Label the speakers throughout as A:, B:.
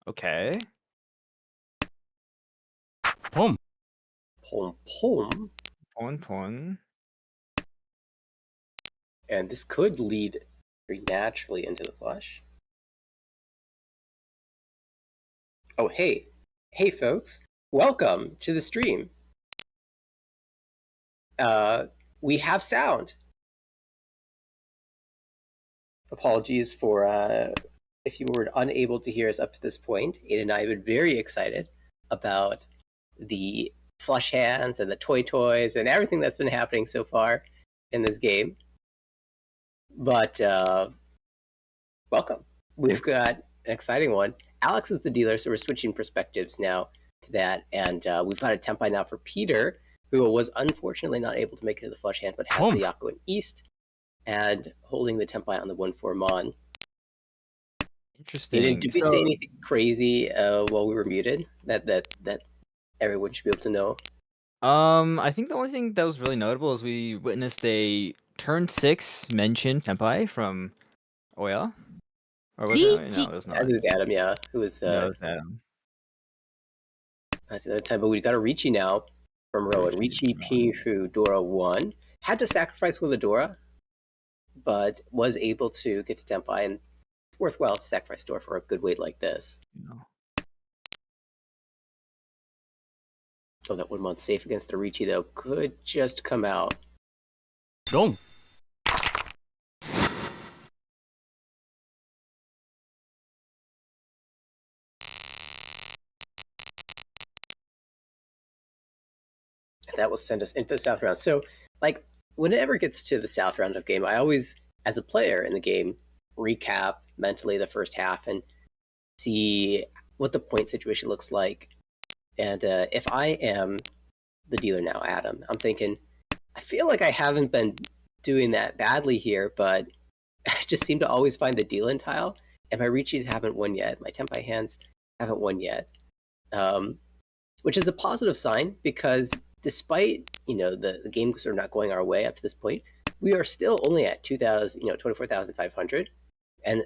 A: Okay.
B: Pom.
C: Pom pom.
A: Pawn.
C: And this could lead very naturally into the flush. Oh, hey. Hey, folks. Welcome to the stream. We have sound. Apologies for if you were unable to hear us up to this point. Aiden and I have been very excited about the flush hands and the toys and everything that's been happening so far in this game. But welcome. We've got an exciting one. Alex is the dealer, so we're switching perspectives now to that. And we've got a tempai now for Peter, who was unfortunately not able to make it to the flush hand, but has the Yako in East and holding the tempai on the 1-4 Mon.
A: Interesting.
C: Did we say anything crazy while we were muted that everyone should be able to know?
A: I think the only thing that was really notable is we witnessed a turn 6 mention tempai from Oya. Or was it? No, it was not.
C: It was Adam, yeah. Who was
A: No, it was Adam.
C: at the time, but we got a Ricci now from Rowan. Ricci, Pifu, Dora 1. Had to sacrifice with a Dora, but was able to get to Tempai, and it's worthwhile to sacrifice Dora for a good weight like this.
A: No.
C: Oh, that 1 month safe against the Ricci, though, could just come out.
B: Dong.
C: That will send us into the South round. So, like, whenever it gets to the South round of game, I always, as a player in the game, recap mentally the first half and see what the point situation looks like. And if I am the dealer now, Adam, I'm thinking, I feel like I haven't been doing that badly here, but I just seem to always find the deal in tile, and my Ricci's haven't won yet. My Tempai hands haven't won yet, which is a positive sign because despite the game sort of not going our way up to this point, we are still only at 24,500, and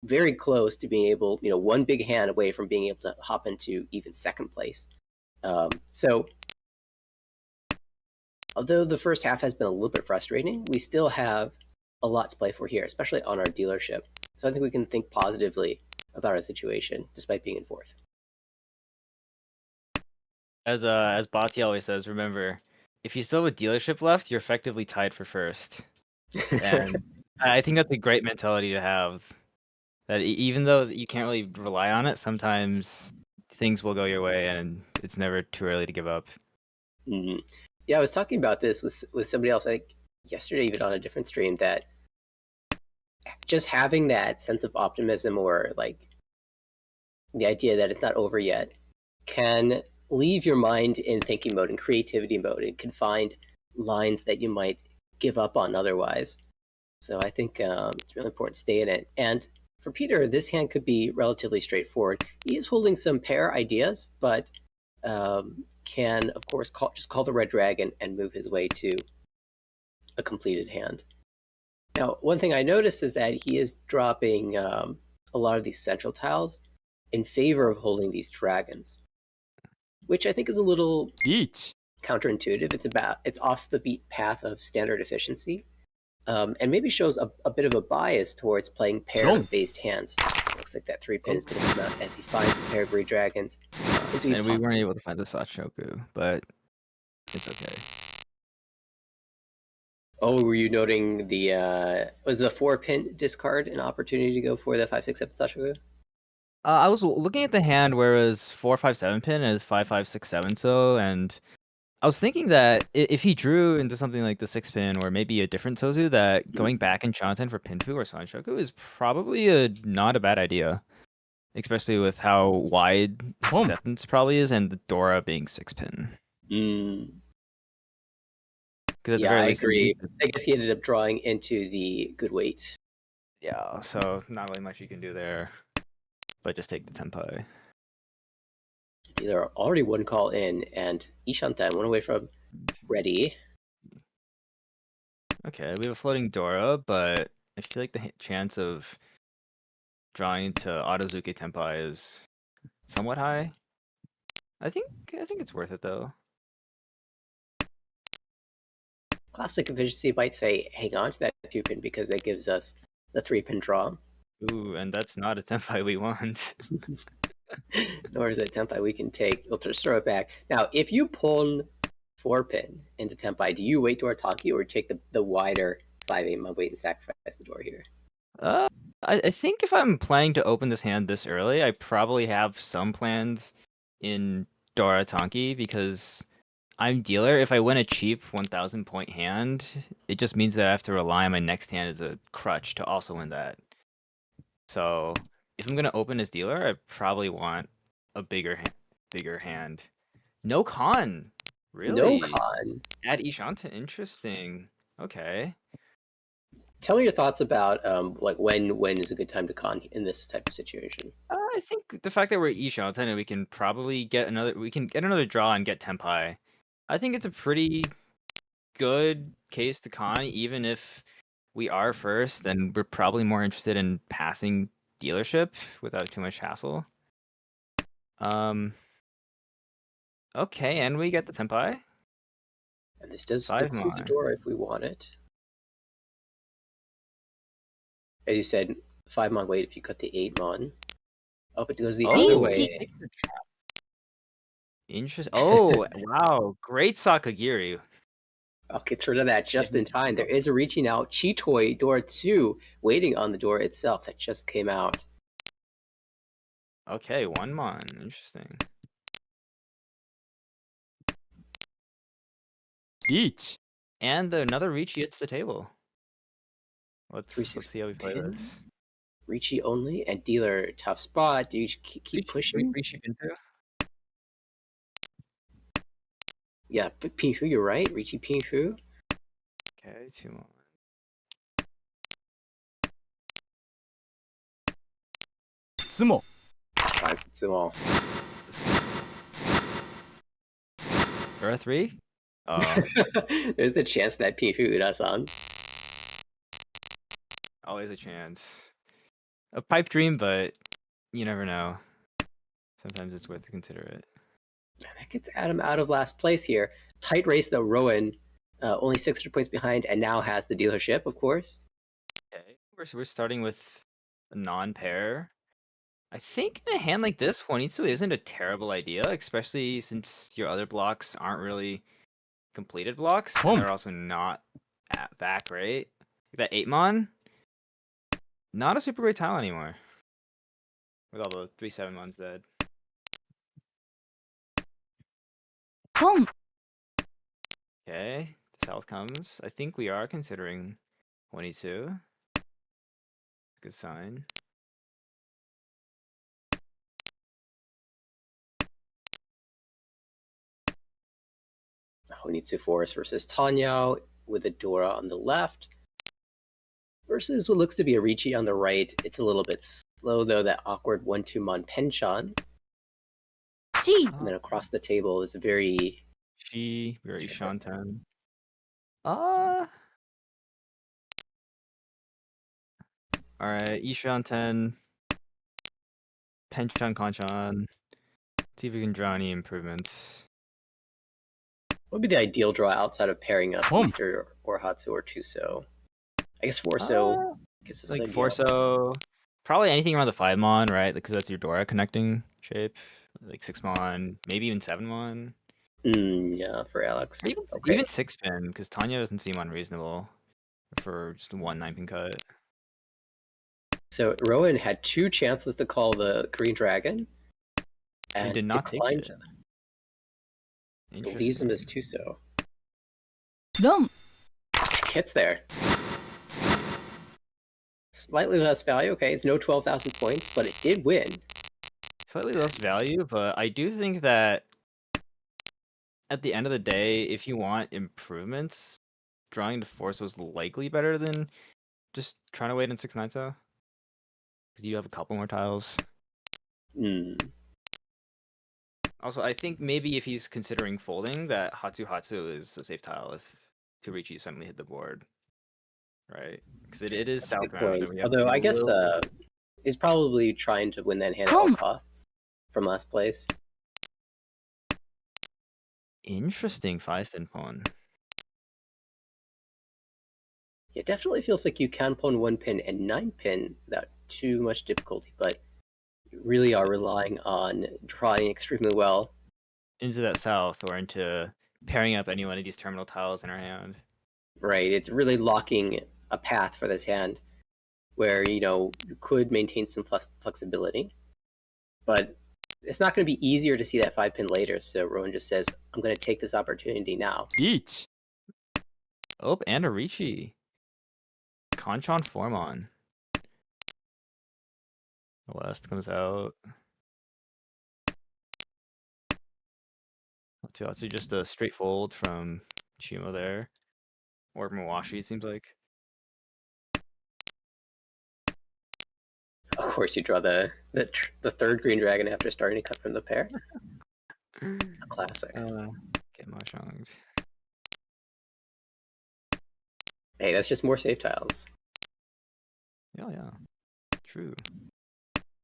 C: very close to being able, one big hand away from being able to hop into even second place. So, although the first half has been a little bit frustrating, we still have a lot to play for here, especially on our dealership. So I think we can think positively about our situation, despite being in fourth.
A: As Bati always says, remember, if you still have a dealership left, you're effectively tied for first. And I think that's a great mentality to have. That even though you can't really rely on it, sometimes things will go your way, and it's never too early to give up.
C: Mm-hmm. Yeah, I was talking about this with somebody else, like yesterday, even on a different stream, that just having that sense of optimism or like the idea that it's not over yet can leave your mind in thinking mode and creativity mode. It can find lines that you might give up on otherwise. So I think it's really important to stay in it. And for Peter, this hand could be relatively straightforward. He is holding some pair ideas, but can, of course, just call the red dragon and move his way to a completed hand. Now, one thing I noticed is that he is dropping a lot of these central tiles in favor of holding these dragons, which I think is a little counterintuitive. It's off the beat path of standard efficiency, and maybe shows a bit of a bias towards playing pair-based hands. Looks like that 3-pin is going to come out as he finds the pair of great dragons.
A: And we weren't able to find the Sachoku, but it's okay.
C: Oh, were you noting was the 4-pin discard an opportunity to go for the 5-6-7 Sachoku?
A: I was looking at the hand where it was 4-5-7 pin and it's 5-5-6-7 so, and I was thinking that if he drew into something like the 6-pin or maybe a different Sozu, that going back in Chanten for Pinfu or Sanshoku is probably not a bad idea. Especially with how wide his acceptance probably is and the Dora being 6-pin.
C: Yeah, I agree. I guess he ended up drawing into the good weight.
A: Yeah, so not really much you can do there, but just take the tempai.
C: There are already one call in, and Ishantan one away from ready.
A: Okay, we have a floating Dora, but I feel like the chance of drawing to Autozuke Tempai is somewhat high. I think it's worth it though.
C: Classic efficiency might say hang on to that 2-pin because that gives us the 3-pin draw.
A: Ooh, and that's not a tempi we want.
C: Nor is it tempi we can take. We'll just throw it back. Now, if you pull 4-pin into tempi, do you wait to Artaki or take the wider 5-8 mon wait and sacrifice the door here?
A: Uh, I think if I'm planning to open this hand this early, I probably have some plans in Dora Tonki because I'm dealer. If I win a cheap 1,000 point hand, it just means that I have to rely on my next hand as a crutch to also win that. So if I'm gonna open as dealer, I probably want a bigger hand. No con,
C: No
A: really?
C: con.
A: Add Ishanta, interesting. Okay.
C: Tell me your thoughts about like when is a good time to con in this type of situation.
A: I think the fact that we're Ishanta and we can probably get another draw and get Tempai. I think it's a pretty good case to con, even if we are first, then we're probably more interested in passing dealership without too much hassle. Okay, and we get the Tempai.
C: And this does
A: 5
C: include the
A: mon.
C: door if we want it. As you said, 5 mon wait if you cut the 8 mon. Oh, it goes the other
A: Oh,
C: way.
A: interesting. Oh, wow. Great Sakagiri.
C: I'll get rid of that just in time. There is a reaching out Chitoi door 2 waiting on the door itself that just came out.
A: Okay, 1 mon. Interesting.
B: リーチ
A: And another Ricci hits the table.
C: 3
A: Let's
C: 6
A: see how we play
C: pin.
A: this.
C: Ricci only and dealer tough spot. Do you keep pushing?
A: Ricci Pinto?
C: Yeah, Pinfu, you're right. Ricci Pinfu.
A: Okay, 2 mon.
B: スモ
C: It's all.
A: Or 3? Oh,
C: There's the chance that Pinfu Ura-san.
A: always a chance. A pipe dream, but you never know. Sometimes it's worth to consider it.
C: That gets Adam out of last place here. Tight race though. Rowan only 600 points behind and now has the dealership, of course.
A: Okay, we're starting with a non-pair. I think in a hand like this, Juanitsu isn't a terrible idea, especially since your other blocks aren't really completed blocks, and
B: Boom.
A: they're also not that great. That 8-mon, not a super great tile anymore. With all the 3/7-mons dead.
B: ポン
A: Okay, the south comes. I think we are considering 22. Good sign.
C: Honitsu Forest versus Tanyao with a Dora on the left. Versus what looks to be a Ricci on the right. It's a little bit slow though, that awkward 1-2 mon Penchan.
B: チ
C: And then across the table is a very
A: Very
C: Sure.
A: Shantan. Alright, Ishanten. Penchan Konchan. See if we can draw any improvements.
C: what would be the ideal draw outside of pairing up
B: Boom.
C: Easter or Hatsu or Tuso? I guess Forso gives us
A: Like
C: an idea.
A: Forso. Probably anything around the 5-mon, right? Because that's your Dora connecting shape. Like 6-mon, maybe even 7-mon.
C: Yeah, for Alex.
A: Or even 6-pin, because Tanya doesn't seem unreasonable for just one 9-pin cut.
C: So Rowan had 2 chances to call the Green Dragon and
A: did not take
C: declined.
A: it.
C: Believes in this Tuso.
B: ドン
C: Gets there. Slightly less value. Okay, it's no 12,000 points, but it did win.
A: Slightly less value, but I do think that at the end of the day, if you want improvements, drawing to force was likely better than just trying to wait in 6-9 so. Because you have a couple more tiles. Also, I think maybe if he's considering folding, that Hatsu is a safe tile if Turichi suddenly hit the board. Right? Because it is
C: That's a
A: south
C: good
A: round.
C: point.
A: And we have
C: Although I guess
A: little...
C: he's probably trying to win that hand at all costs from last place.
A: Interesting 5-pin pawn.
C: It definitely feels like you can pawn 1-pin and 9-pin without too much difficulty, but you really are relying on drawing extremely well.
A: Into that south or into pairing up any one of these terminal tiles in our hand.
C: Right, it's really locking a path for this hand where, you could maintain some flexibility, but it's not going to be easier to see that 5-pin later, so Rowan just says, I'm going to take this opportunity now.
B: Beach.
A: Oh, and a Ricci. Conchon Formon. West comes out. That's just a straight fold from Chimo there. Or Mawashi, it seems like.
C: Of course, you draw the third green dragon after starting to cut from the pair. A classic.
A: Get Mahjonged.
C: Hey, that's just more safe tiles.
A: Yeah. True.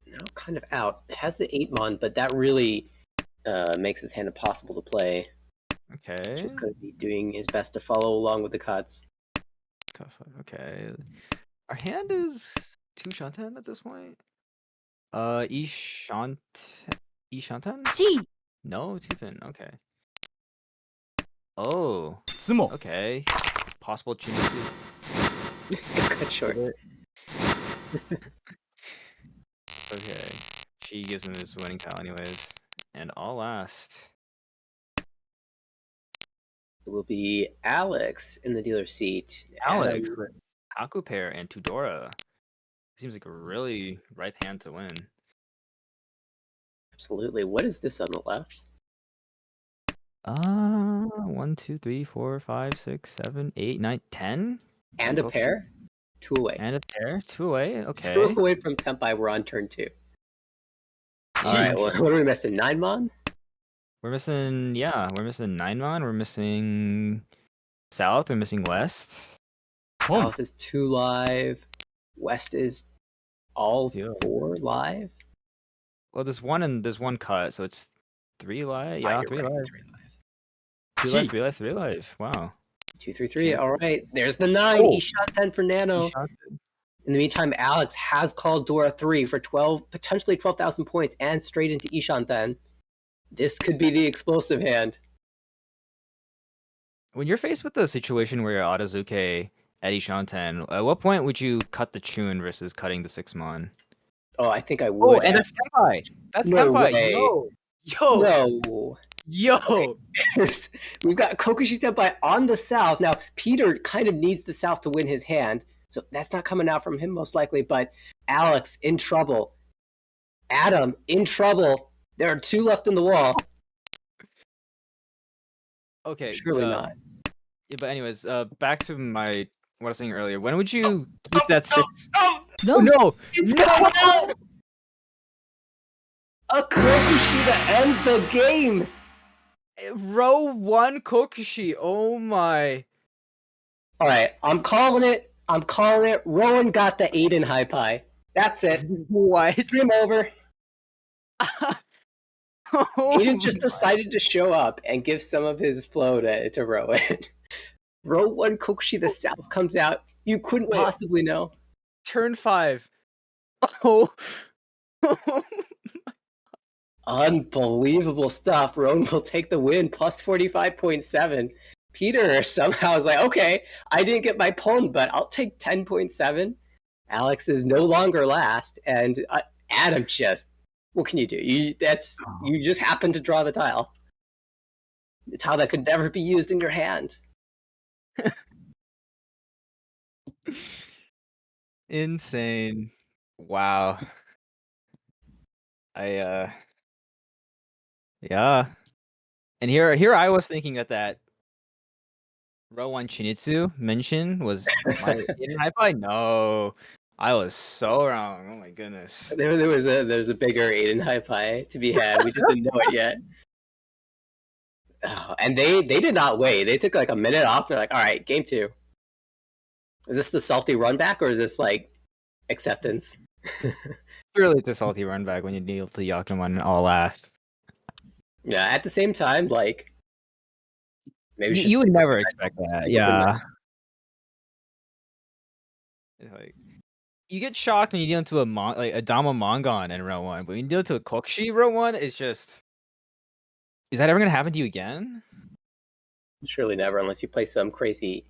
C: Now kind of out. It has the 8-mon, but that really makes his hand impossible to play.
A: Okay.
C: Just going to be doing his best to follow along with the cuts.
A: Okay. Our hand is 2 Shanten at this point. Ishanten?
B: G.
A: No, 2-pin. Okay. Oh.
B: Sumo.
A: Okay. Possible Chinitsu's.
C: Cut short.
A: Okay. She gives him his winning tile anyways. And all last.
C: It will be Alex in the dealer's seat.
A: Alex
C: Adam,
A: with Haku pair and Tudora. Seems like a really ripe hand to win.
C: absolutely. What is this on the left?
A: 1, 2, 3, 4, 5, 6, 7, 8, 9, 10?
C: And a pair? 2 away.
A: And a pair? 2 away?
C: 2
A: Okay.
C: away from Tempai. We're on turn 2.
A: All right.
C: What are we missing? 9-mon?
A: We're missing 9-mon. We're missing south. We're missing west.
C: South is 2 live. West is all 4 live.
A: Well, there's one cut, so it's 3 live. Yeah,
C: you're
A: 3
C: right,
A: live.
C: 3 live.
A: 2 live, 3 live, 3 live. Wow.
C: 2, 3, 3. All right. There's the 9.
A: Oh.
C: Ishot 10 for Nano. In the meantime, Alex has called Dora 3 for potentially 12,000 points and straight into Ishanten. This could be the explosive hand.
A: When you're faced with a situation where you're Autozuke at Ishanten, at what point would you cut the Chun versus cutting the 6-mon?
C: Oh, I think I would.
A: Oh, and that's Tenpai. That's
C: No
A: Tenpai.
C: way.
A: Yo.
C: We've got Kokushi Tenpai on the south. Now, Peter kind of needs the south to win his hand, so that's not coming out from him most likely, but Alex in trouble. Adam in trouble. There are 2 left in the wall.
A: Okay.
C: Surely not.
A: Yeah, but anyways, back to what I was saying earlier. When would you keep that 6?
B: No.
C: It's coming out! A Kokushi to end the game!
A: Row 1 Kokushi. Oh my.
C: Alright, I'm calling it. Rowan got the 8 in high pie. That's it.
A: What?
C: Stream over. Aiden just decided to show up and give some of his flow to Rowan. Row 1 Kokushi the South comes out. You couldn't possibly know.
A: Turn 5. Oh.
C: Unbelievable stuff. Rowan will take the win, plus 45.7. Peter somehow is like, okay, I didn't get my pawn, but I'll take 10.7. Alex is no longer last, and Adam just, what can you do? You just happen to draw the tile. The tile that could never be used in your hand.
A: Insane. Wow. Yeah. And here I was thinking that row 1 Chinitsu mention was my in high. No. I was so wrong. Oh my goodness.
C: There's a bigger Aiden high pie to be had. We just didn't know it yet. Oh, and they did not wait. They took like a minute off. They're like, all right, game 2. Is this the salty run back or is this like acceptance?
A: Really, it's a salty run back when you deal to Yakuman all last.
C: Yeah, at the same time, like maybe it's just
A: You would
C: super
A: never
C: good.
A: expect that,
C: Super good.
A: yeah. It's like you get shocked when you deal into a Dama Mongon in row 1, but when you deal into a Kokshi row 1, it's just is that ever gonna happen to you again?
C: Surely never, unless you play some crazy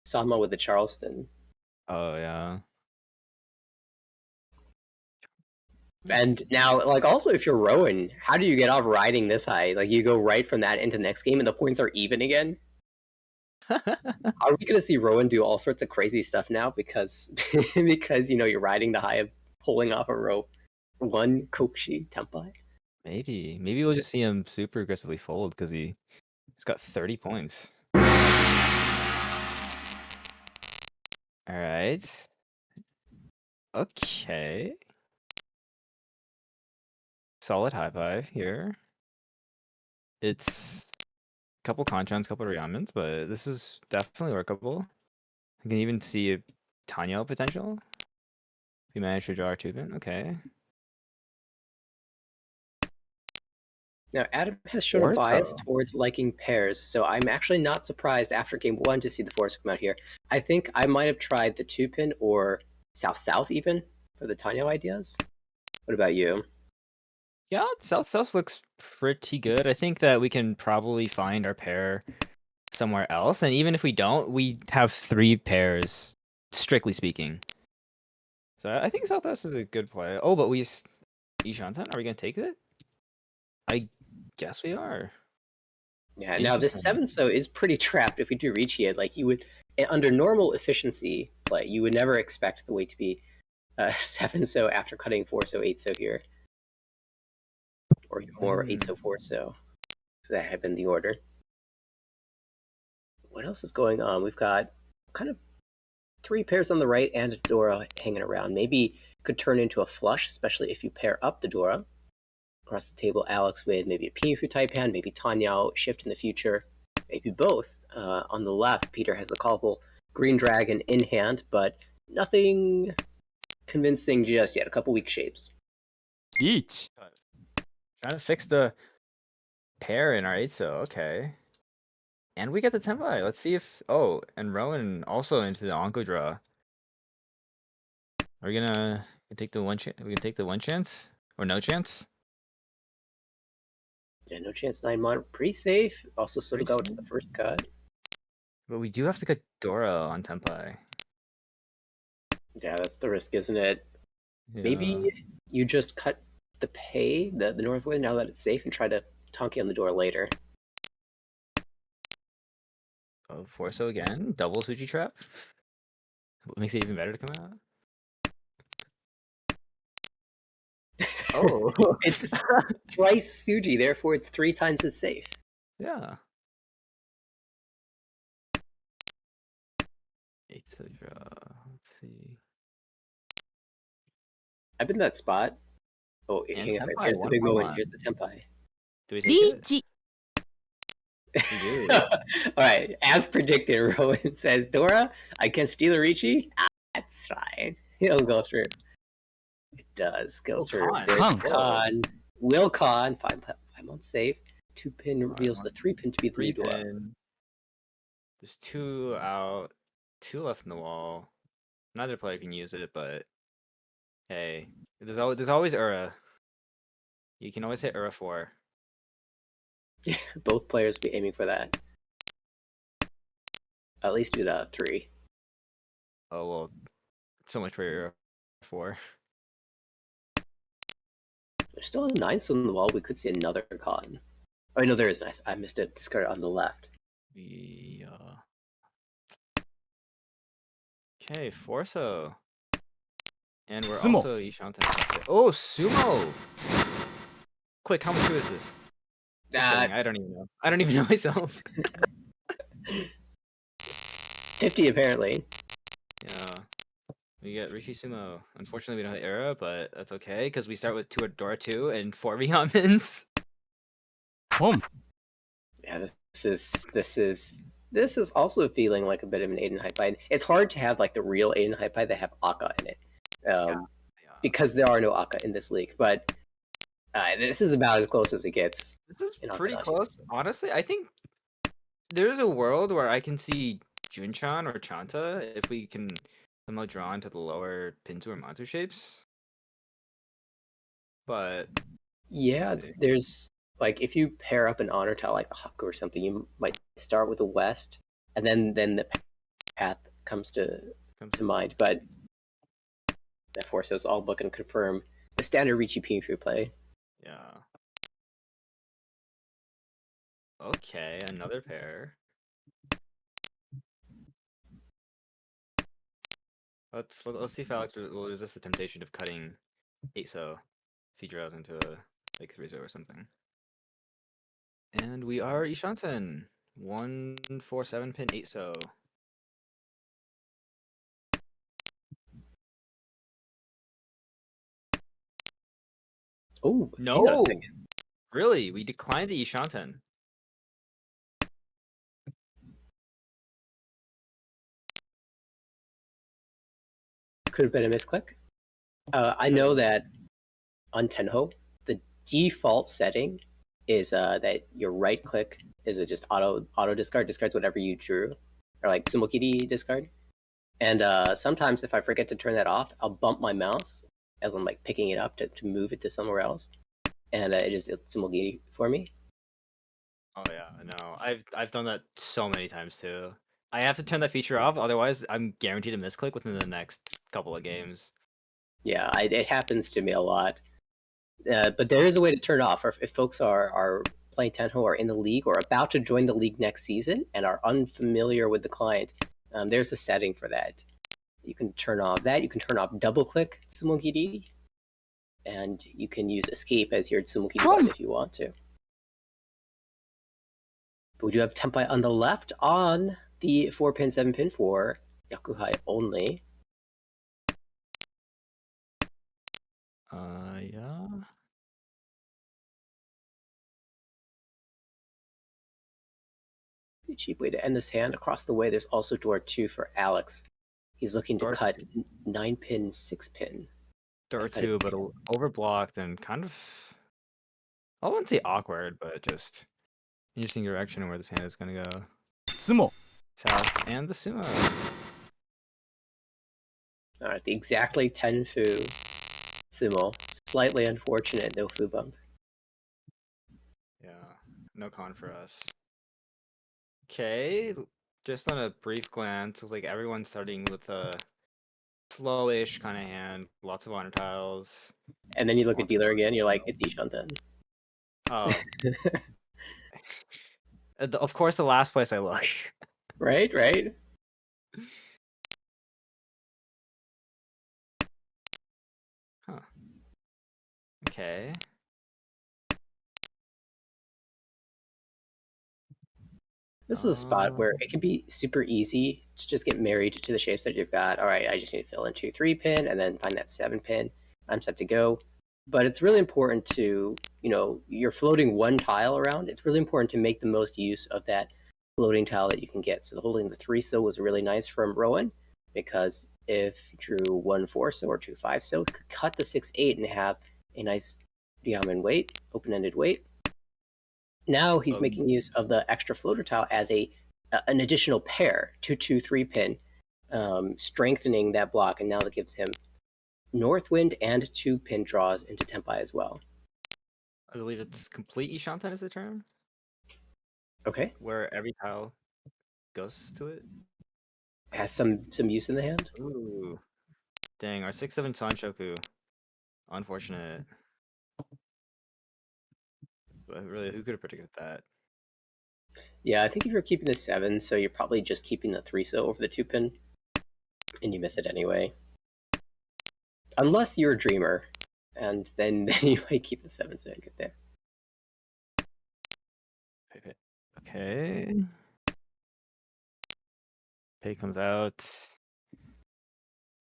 C: Sama with the Charleston.
A: Oh yeah.
C: And now, like, also if you're Rowan, how do you get off riding this high? Like, you go right from that into the next game, and the points are even again. Are we going to see Rowan do all sorts of crazy stuff now because because you're riding the high of pulling off a row 1 Kokshi Tempai?
A: Maybe we'll just see him super aggressively fold because he's got 30 points. All right. Okay. Solid high five here. It's a couple Conchons, couple Ryamens, but this is definitely workable. I can even see a Tanya potential. We managed to draw our 2-pin. Okay.
C: Now, Adam has shown a bias
A: Ortho.
C: towards liking pairs, so I'm actually not surprised after game 1 to see the force come out here. I think I might have tried the 2-pin or South-South even for the Tanya ideas. What about you?
A: Yeah, South looks pretty good. I think that we can probably find our pair somewhere else, and even if we don't, we have 3 pairs, strictly speaking. So I think Southwest is a good play. Oh, but Ishantan, are we gonna take it? I guess we are.
C: Yeah, now this 7 so is pretty trapped if we do reach here. Like, you would, under normal efficiency play, you would never expect the weight to be 7 so after cutting 4 so 8 so here. Or even more 8 so 4 so. That had been the order. What else is going on? We've got kind of 3 pairs on the right and a Dora hanging around. Maybe could turn into a flush, especially if you pair up the Dora. Across the table, Alex with maybe a Pinfu type hand, maybe Tanya shift in the future, maybe both. On the left, Peter has the callable Green Dragon in hand, but nothing convincing just yet. A couple weak shapes.
B: Each.
A: Trying to fix the pair in our 8 so okay. And we get the Tempai. Let's see if and Rowan also into the Onko draw. Are we gonna take the one chance? We can take the one chance or no chance?
C: Yeah, no chance 9 mon. Pretty safe. Also sort of go to the first cut.
A: But we do have to cut Dora on Tempai.
C: Yeah, that's the risk, isn't it?
A: Yeah.
C: Maybe you just cut the pay, the Northwood, now that it's safe, and try to Tonki on the door later.
A: Oh, 4 so again. Double Suji Trap. What makes it even better to come out? Oh.
C: It's twice Suji, therefore it's 3 times as safe.
A: Yeah. 8 so draw. Let's see.
C: I've been in that spot. Oh,
A: And
C: hang on a second.
A: Tempai,
C: Here's the big
A: 1
C: moment.
A: one.
C: Here's the Tempai.
A: Do we take it? We do.
C: Alright, as predicted, Rowan says, Dora, I can steal a Ricci? That's fine. It'll go through. It does go through.
A: Con.
C: There's
B: Con.
C: Con. Will Con. 5 months safe. 2-pin reveals the 3-pin to be the new Dora.
A: 3-pin. There's 2 out, 2 left in the wall. Neither player can use it, but hey, there's always Ura. You can always hit Ura 4.
C: Both players be aiming for that. At least do the 3.
A: Oh well, so much for Ura 4.
C: There's still a 9 on the wall. We could see another Con. Oh, no, there is nice. I missed it. Discard it on the left.
A: Okay, Forso. And we're
B: Sumo.
A: also Ishantan. Oh, Sumo! Quick, how much is this? Just kidding, I don't even know. I don't even know myself.
C: 50 apparently.
A: Yeah. We get Rishi Sumo. Unfortunately, we don't hit Era, but that's okay, because we start with 2 Adora 2 and 4 Vyomins.
B: Home.
C: Yeah, this is also feeling like a bit of an Aiden Hypide. It's hard to have like the real Aiden Hypide that have Akka in it.
A: Yeah.
C: because there are no Aka in this league. But this is about as close as it gets.
A: This is
C: In
A: pretty
C: Akadashi.
A: close. Honestly, I think there's a world where I can see Junchan or Chanta if we can somehow draw into the lower Pintu or Mantu shapes. But
C: Yeah,
A: we'll see.
C: there's like if you pair up an honor tile like a Haku or something, you might start with the west, and then the path comes to mind. But therefore, so it's all book and confirm the standard Richi Pinfu play.
A: Yeah. Okay, another pair. Let's see if Alex will resist the temptation of cutting 8-so if he draws into like 3-so or something. And we are Ishanten. 147 pin 8-so.
C: Oh,
A: No,
C: hang on a second.
A: really, we declined the Ishanten.
C: Could have been a misclick. I know that on Tenho, the default setting is that your right click is just auto discards whatever you drew, or like Tsumokiri discard. And sometimes if I forget to turn that off, I'll bump my mouse as I'm like picking it up to move it to somewhere else, and it's Tsumokiri for me.
A: Oh yeah, no, I've done that so many times too. I have to turn that feature off, otherwise I'm guaranteed a misclick within the next couple of games.
C: Yeah, it happens to me a lot. But there is a way to turn it off. Or if folks are playing Tenho or in the league or about to join the league next season and are unfamiliar with the client, there's a setting for that. You can turn off that. You can turn off double click Tsumogiri, and you can use escape as your Tsumogiri button if you want to. But we do have Tempai on the left on the 4-pin, 7-pin for Yakuhai only.
A: Yeah.
C: A cheap way to end this hand. Across the way, there's also door 2 for Alex. He's looking to cut 9-pin, 6-pin.
A: Door 2, but overblocked and kind of, I wouldn't say awkward, but just interesting direction of where this hand is gonna go.
B: Sumo.
A: South and the sumo.
C: All right, the exactly 10 fu sumo. Slightly unfortunate, no fu bump.
A: Yeah, no con for us. Okay, just on a brief glance, looks like everyone's starting with a slowish kind of hand, lots of honor tiles.
C: And then you look at dealer again, you're like, it's Ishanten.
A: Oh. Of course, the last place I look.
C: Right, right?
A: Huh. Okay.
C: This is a spot where it can be super easy to just get married to the shapes that you've got. All right, I just need to fill in 2 3-pin and then find that 7-pin. I'm set to go. But it's really important to, you're floating one tile around. It's really important to make the most use of that floating tile that you can get. So holding the 3-so was really nice from Rowan, because if you drew 1 4-so or 2 5-so, you could cut the 6-8 and have a nice diamond weight, open-ended weight. Now he's making use of the extra floater tile as an additional pair, 2 2 3-pin, strengthening that block, and now that gives him Northwind and 2-pin draws into Tempai as well.
A: I believe it's complete Ishanten is the term.
C: Okay.
A: Where every tile goes to it.
C: Has some use in the hand.
A: Ooh. Dang, our 6-7 Sanshoku. Unfortunate. But really, who could have predicted that?
C: Yeah, I think if you're keeping the 7, so you're probably just keeping the 3-so over the 2-pin, and you miss it anyway. Unless you're a dreamer, and then you might keep the 7 so you get there.
A: Okay. Pay comes out.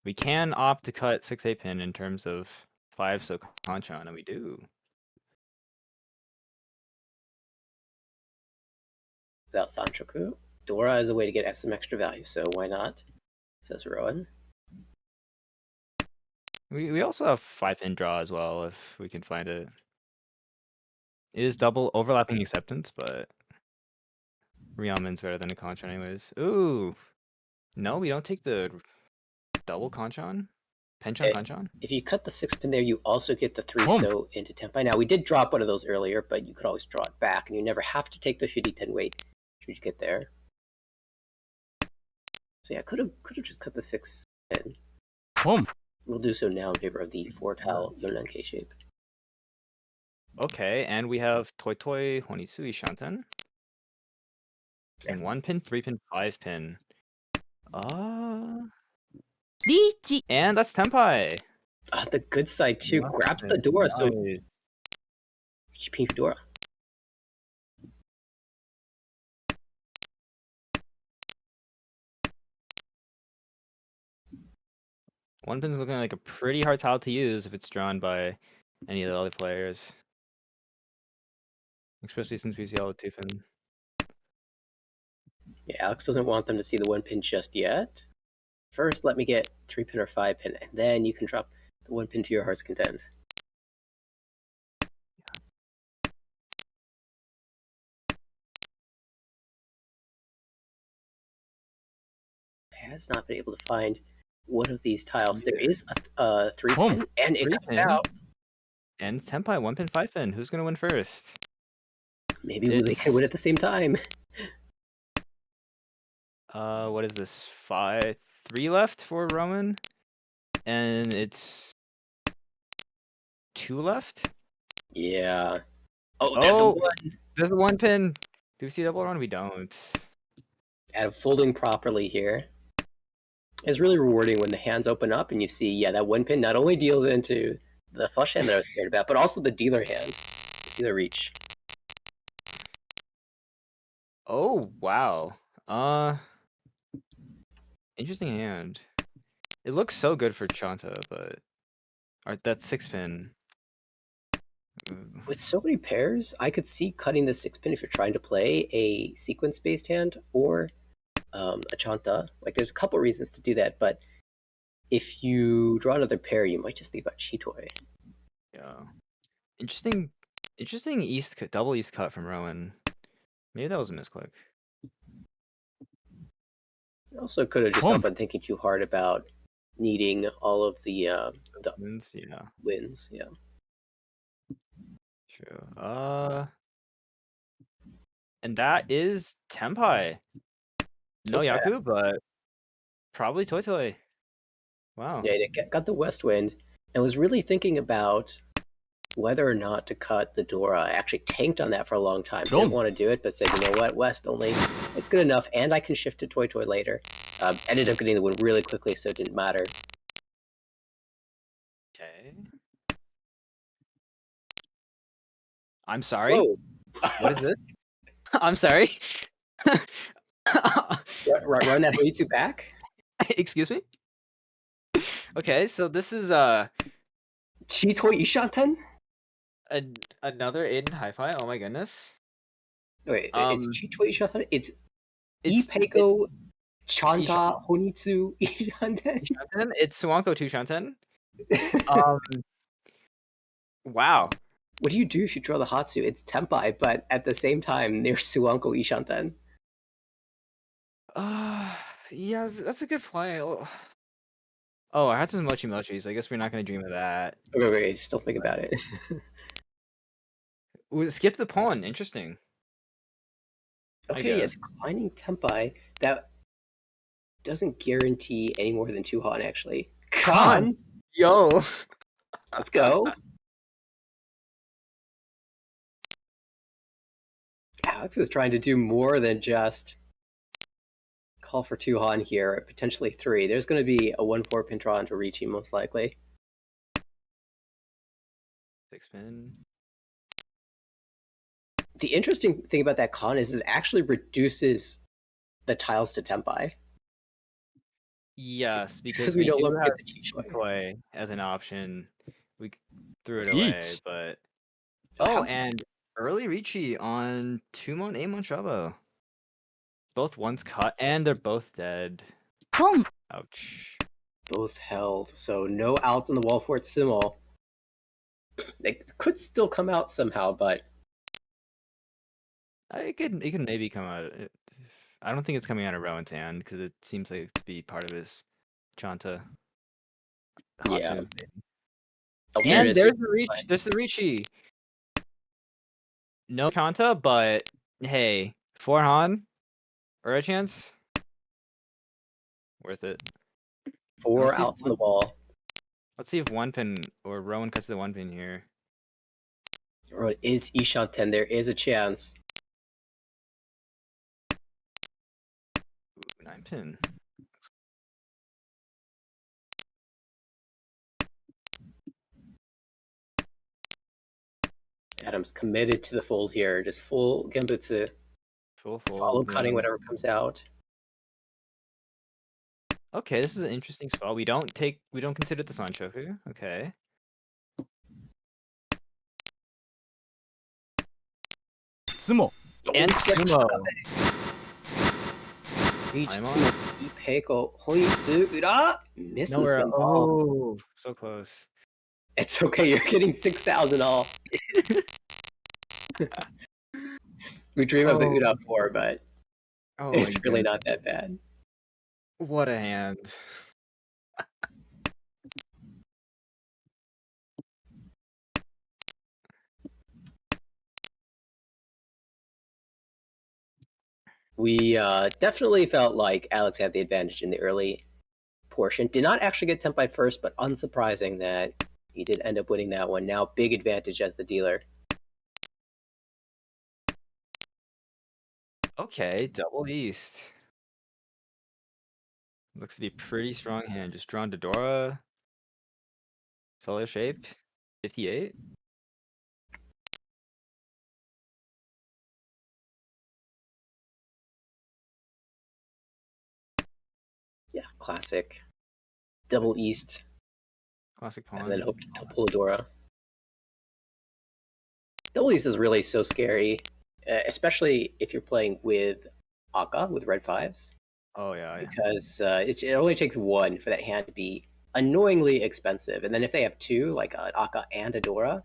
A: We can opt to cut 6-8 pin in terms of 5-so Kanchan, and we do.
C: Without Sanchoku, Dora is a way to get some extra value, so why not? Says Rowan.
A: We also have 5-pin draw as well if we can find it. It is double overlapping acceptance, but Ryaman's better than a Concha anyways. Ooh. No, we don't take the double Conchan? Penchon
C: Eh,
A: Conchan?
C: If you cut the 6-pin there, you also get the 3
B: Boom.
C: so into Tempai. Now, we did drop one of those earlier, but you could always draw it back, and you never have to take the 50-10 weight should you get there. So yeah, could have just cut the 6-pin.
B: Boom.
C: We'll do so now in favor of the 4-tile Yonanke shape.
A: Okay, and we have Toi Toi Honisui Shanten. And 1-pin, 3-pin, 5-pin.
D: Reach.
A: And that's Tenpai.
C: The good side too grabs the Dora, so
A: Nice.
C: HP Dora.
A: One pin's looking like a pretty hard tile to use if it's drawn by any of the other players. Especially since we see all the 2-pin.
C: Yeah, Alex doesn't want them to see the 1-pin just yet. First, let me get 3-pin or 5-pin, and then you can drop the 1-pin to your heart's content. Has not been able to find one of these tiles. There is a 3-pin, and it comes
A: 3-pin.
C: out.
A: And it's Tenpai, 1-pin, 5-pin. Who's gonna win first?
C: Maybe they can win at the same time.
A: What is this? 3 left for Roman? And it's 2 left?
C: Yeah. Oh, there's the one.
A: There's the 1-pin. Do we see double run? We don't.
C: And folding properly here. It's really rewarding when the hands open up and you see, yeah, that 1-pin not only deals into the flush hand that I was scared about, but also the dealer hand, dealer reach.
A: Oh, wow. Interesting hand. It looks so good for Chanta, but that 6-pin.
C: With so many pairs, I could see cutting the 6-pin if you're trying to play a sequence-based hand or a Chanta. Like, there's a couple reasons to do that, but if you draw another pair, you might just think about Chitoi.
A: Yeah. Interesting double east cut from Rowan. Maybe that was a misclick.
C: Also, could have just not been thinking too hard about needing all of the
A: Wins, yeah.
C: wins. Yeah.
A: True. And that is Tenpai. No Yaku, but probably Toi Toi. Wow.
C: Yeah, it got the West Wind and was really thinking about whether or not to cut the Dora. I actually tanked on that for a long time. Didn't want to do it, but said, you know what, West only, it's good enough, and I can shift to Toi Toi later. Ended up getting the win really quickly, so it didn't matter.
A: Okay. I'm sorry.
C: Whoa.
A: What is this? I'm sorry.
C: Run that Hitsu back?
A: Excuse me? Okay, so this is
C: Chitoi Ishanten?
A: another Aiden hi-fi. Oh my goodness.
C: Wait, it's Chitoi Ishanten? It's Ipego Chanta Honitsu Ishanten?
A: It's Suwanko 2 Shanten. Wow.
C: What do you do if you draw the Hatsu? It's Tenpai, but at the same time, there's Suwanko Ishanten.
A: Yeah, that's a good point. Oh, our Hatsu's Mochi Mochi, so I guess we're not going to dream of that.
C: Okay, still think about it.
A: Skip the pawn. Interesting.
C: Okay, yes, declining Tenpai. That doesn't guarantee any more than 2 Han, actually. Khan!
A: Yo!
C: Let's go. Alex is trying to do more than just call for 2 Han here, potentially 3. There's going to be a 1-4 pin draw into Ricci, most likely.
A: 6-pin.
C: The interesting thing about that Khan is it actually reduces the tiles to Tenpai.
A: Yes, because
C: we
A: we
C: no
A: do
C: longer
A: have
C: get the
A: Chitoi as an option. We threw it away, but and early Ricci on Tumon Amon Shabo. Both one's cut and they're both dead.
D: Boom.
A: Ouch.
C: both held, so no outs on the wall for Sumo. They could still come out somehow, but
A: It could maybe come out. I don't think it's coming out of Rowan's hand because it seems like it to be part of his Chanta
C: yeah.
A: Hatsu.
C: Oh, there it
A: And
C: is.
A: there's the reach. There's the Riichi. No Chanta, but hey, 4 Han or a chance. Worth it.
C: 4
A: Let's see if
C: outs on the wall.
A: Let's see if one pin or Rowan cuts the one pin here.
C: Or it is Ishanten. There is a chance.
A: Ooh, 9 pin.
C: Adam's committed to the fold here. Just full Genbutsu.
A: Full
C: Follow
A: fold.
C: cutting whatever comes out.
A: Okay, this is an interesting spot. We don't consider the Sanshoku. Okay.
B: Sumo.
A: And Sumo.
C: Reached
A: I'm
C: Sumo.
A: on.
C: Ipeiko. Hoitsu. Ura. Misses
A: Nowhere.
C: them all.
A: Oh, so close.
C: It's okay. You're getting 6,000 all. We dream of the Ura 4, but
A: Oh
C: it's
A: my
C: really
A: God.
C: not that bad.
A: What a hand.
C: We definitely felt like Alex had the advantage in the early portion. Did not actually get temp by first, but unsurprising that he did end up winning that one. Now big advantage as the dealer.
A: Okay, double east. Looks to be a pretty strong hand. Just drawn Dodora. Fellow shape. 58.
C: Yeah, classic. Double East,
A: Classic pawn.
C: and then hope to pull a Dora. Double East is really so scary, especially if you're playing with Akka, with red 5s,
A: Oh yeah.
C: because it only takes 1 for that hand to be annoyingly expensive. And then if they have 2, like an Akka and a Dora,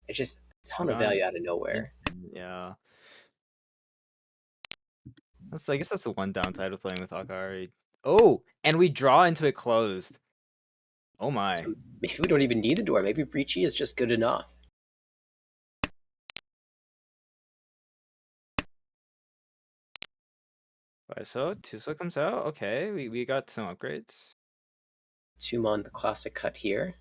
C: it's just a ton of value out of nowhere.
A: Yeah. I guess that's the one downside of playing with Akari. Oh, and we draw into it closed. Oh my.
C: So maybe we don't even need the Dora. Maybe Breachy is just good enough.
A: Alright, so Tuso comes out. Okay, we got some upgrades.
C: Tumon, the classic cut here.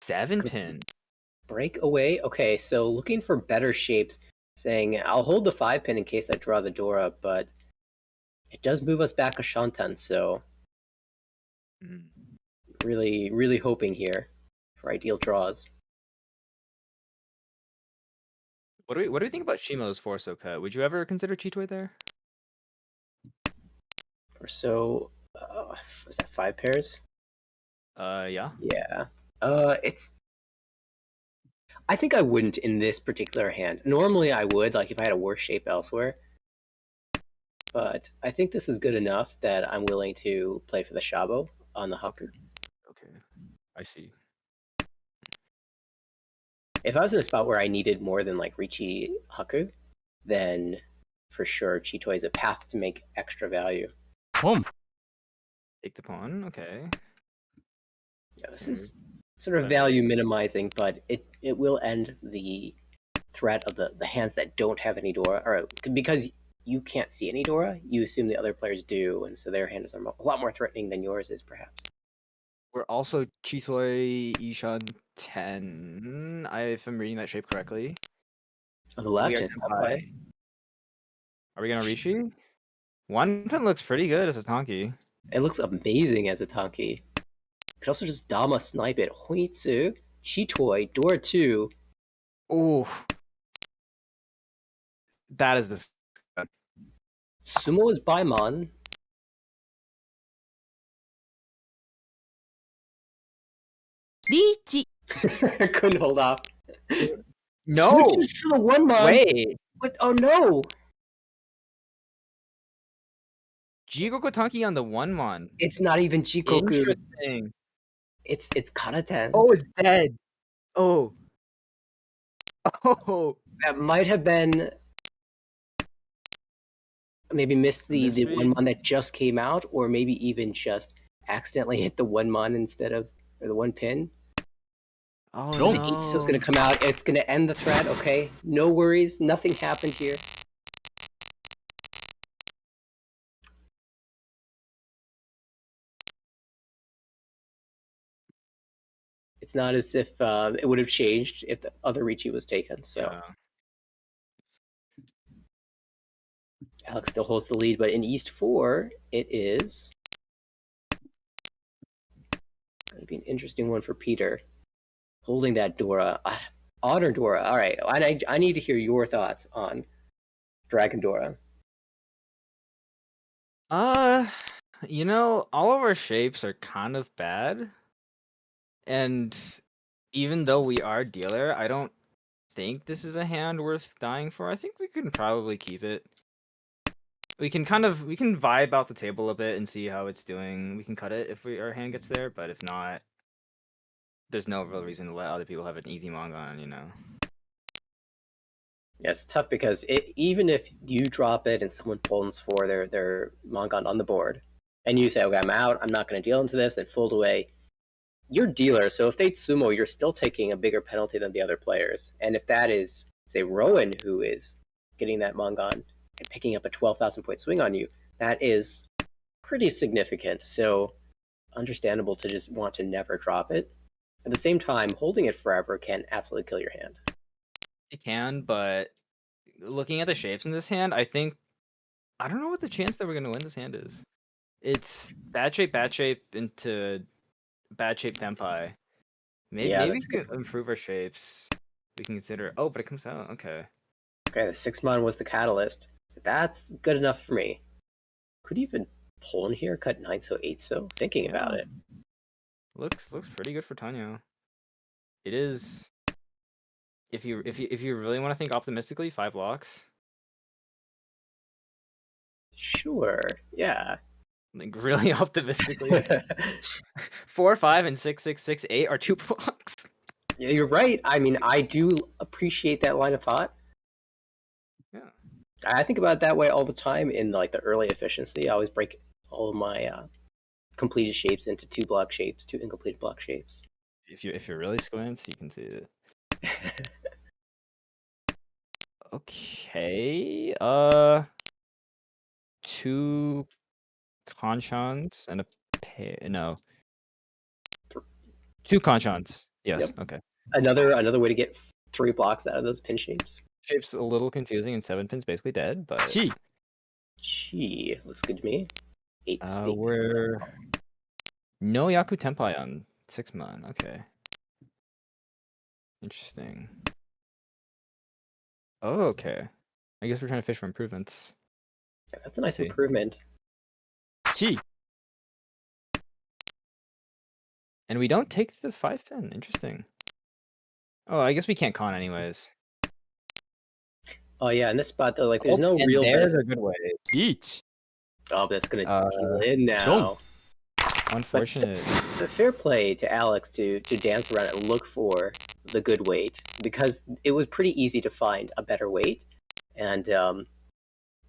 A: 7 pin.
C: Break away. Okay, so looking for better shapes, saying I'll hold the 5 pin in case I draw the Dora, but it does move us back a Shantan, so really, really hoping here for ideal draws.
A: What do we think about Shimo's Forso cut? Would you ever consider Chitoi there?
C: Or so, was that 5 pairs?
A: Yeah.
C: Yeah. It's. I think I wouldn't in this particular hand. Normally I would, like if I had a worse shape elsewhere. But I think this is good enough that I'm willing to play for the Shabo on the Haku.
A: Okay. I see.
C: If I was in a spot where I needed more than like Riichi Haku, then for sure Chitoi is a path to make extra value.
B: Boom.
A: Take the pawn. Okay.
C: Yeah, this is sort of value minimizing, but it will end the threat of the hands that don't have any Dora, or because you can't see any Dora, you assume the other players do, and so their hands are a lot more threatening than yours is, perhaps.
A: We're also Chitoi Ishan 10, if I'm reading that shape correctly.
C: On the left,
A: We are
C: it's
A: too
C: top
A: high.
C: five.
A: Are we gonna reach you? One pin looks pretty good as a Tonki.
C: It looks amazing as a Tanki. Could also just Dama snipe it. Hoitsu, Chitoi, Dora 2.
A: Ooh. That is the
C: Sumo is Baimon.
D: Reach.
C: I couldn't hold off.
A: No!
C: Switches to the 1 mon.
A: Wait!
C: What? Oh no!
A: Jigoku Tanki on the 1-mon.
C: It's not even Jikoku.
A: Interesting.
C: It's Karaten.
A: Oh, it's dead. Oh. Oh.
C: That might have been maybe missed the
A: Mystery?
C: 1-mon that just came out, or maybe even just accidentally hit the 1-mon instead of or the 1 pin.
A: Oh,
B: Don't.
A: no.
C: So it's gonna come out. It's gonna end the thread. Okay, no worries. Nothing happened here. It's not as if it would have changed if the other Ricci was taken. So
A: Yeah.
C: Alex still holds the lead, but in East 4, it is going to be an interesting one for Peter. Holding that Dora. Otter Dora. All right, I need to hear your thoughts on Dragon Dora.
A: You know, all of our shapes are kind of bad. And even though we are dealer, I don't think this is a hand worth dying for. I think we can probably keep it. We can vibe out the table a bit and see how it's doing. We can cut it if our hand gets there, but if not, there's no real reason to let other people have an easy Mongon, you know.
C: Yeah, it's tough because even if you drop it and someone pulls for their Mongon on the board, and you say, okay, I'm out, I'm not going to deal into this, and fold away, you're dealer, so if they sumo, you're still taking a bigger penalty than the other players. And if that is, say, Rowan, who is getting that Mongon and picking up a 12,000 point swing on you, that is pretty significant. So understandable to just want to never drop it. At the same time, holding it forever can absolutely kill your hand.
A: It can, but looking at the shapes in this hand, I don't know what the chance that we're gonna win this hand is. It's bad shape into bad shape Tenpai. Maybe we
C: That's
A: could improve our shapes. We can consider. Oh, but it comes out. Okay.
C: okay. The 6-mon was the catalyst. So that's good enough for me. Could even pull in here, cut 9 so 8 so. Thinking about it.
A: Looks pretty good for Tanyo. It is. If you really want to think optimistically, 5 blocks.
C: Sure. Yeah.
A: Like really optimistically. 4, 5, and 6, 6, 6, 8 are 2 blocks.
C: Yeah, you're right. I mean, I do appreciate that line of thought.
A: Yeah.
C: I think about it that way all the time in like the early efficiency. I always break all of my completed shapes into 2-block shapes, 2 incompleted block shapes.
A: If you're really squint, you can see it. Okay. 2 conchons and a pair. No. 2 conchons. Yes.
C: Yep.
A: Okay.
C: Another way to get 3 blocks out of those pin shapes.
A: Shape's a little confusing, and 7 pin's basically dead, but
B: Chi.
C: Gee, looks good to me. 8
A: we're no Yaku Tenpai on 6-mon. Okay. Interesting. Oh, okay. I guess we're trying to fish for improvements.
C: Yeah, that's a nice
A: see.
C: improvement.
B: Chi.
A: And we don't take the 5 pin. Interesting. Oh, I guess we can't con anyways.
C: Oh yeah, in this spot though, like there's no real
A: there's
C: benefit.
A: a good way.
B: Each.
C: Oh, but that's gonna deal in now.
A: Unfortunate.
C: The fair play to Alex to dance around and look for the good weight, because it was pretty easy to find a better weight. And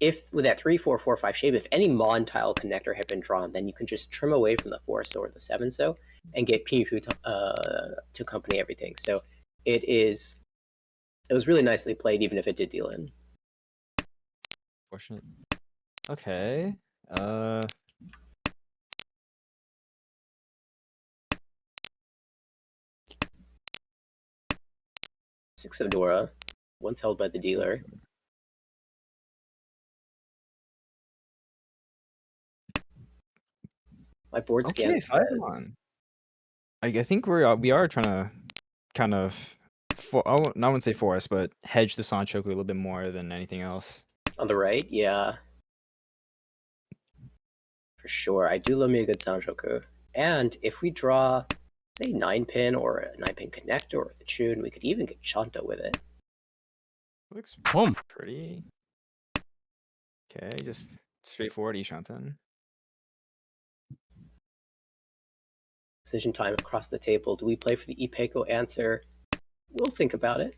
C: if with that 3, 4, 4, 5 shape, if any Mon tile connector had been drawn, then you can just trim away from the 4 so or the 7 so and get Pinfu to accompany everything. So it was really nicely played, even if it did deal in.
A: Unfortunate. Okay.
C: 6 of Dora, once held by the dealer. My board scan
A: Okay, 5
C: says
A: on. I think we are trying to kind of I wouldn't say force, but hedge the Sanchoku a little bit more than anything else.
C: on the right, yeah. For sure, I do love me a good Sanchoku. And if we draw, say, 9-pin or a 9-pin connector or the tune, we could even get Chanto with it.
A: Looks
B: Boom.
A: pretty. Okay, just straightforward Ishanten.
C: Decision time across the table. Do we play for the Ipeco answer? We'll think about it.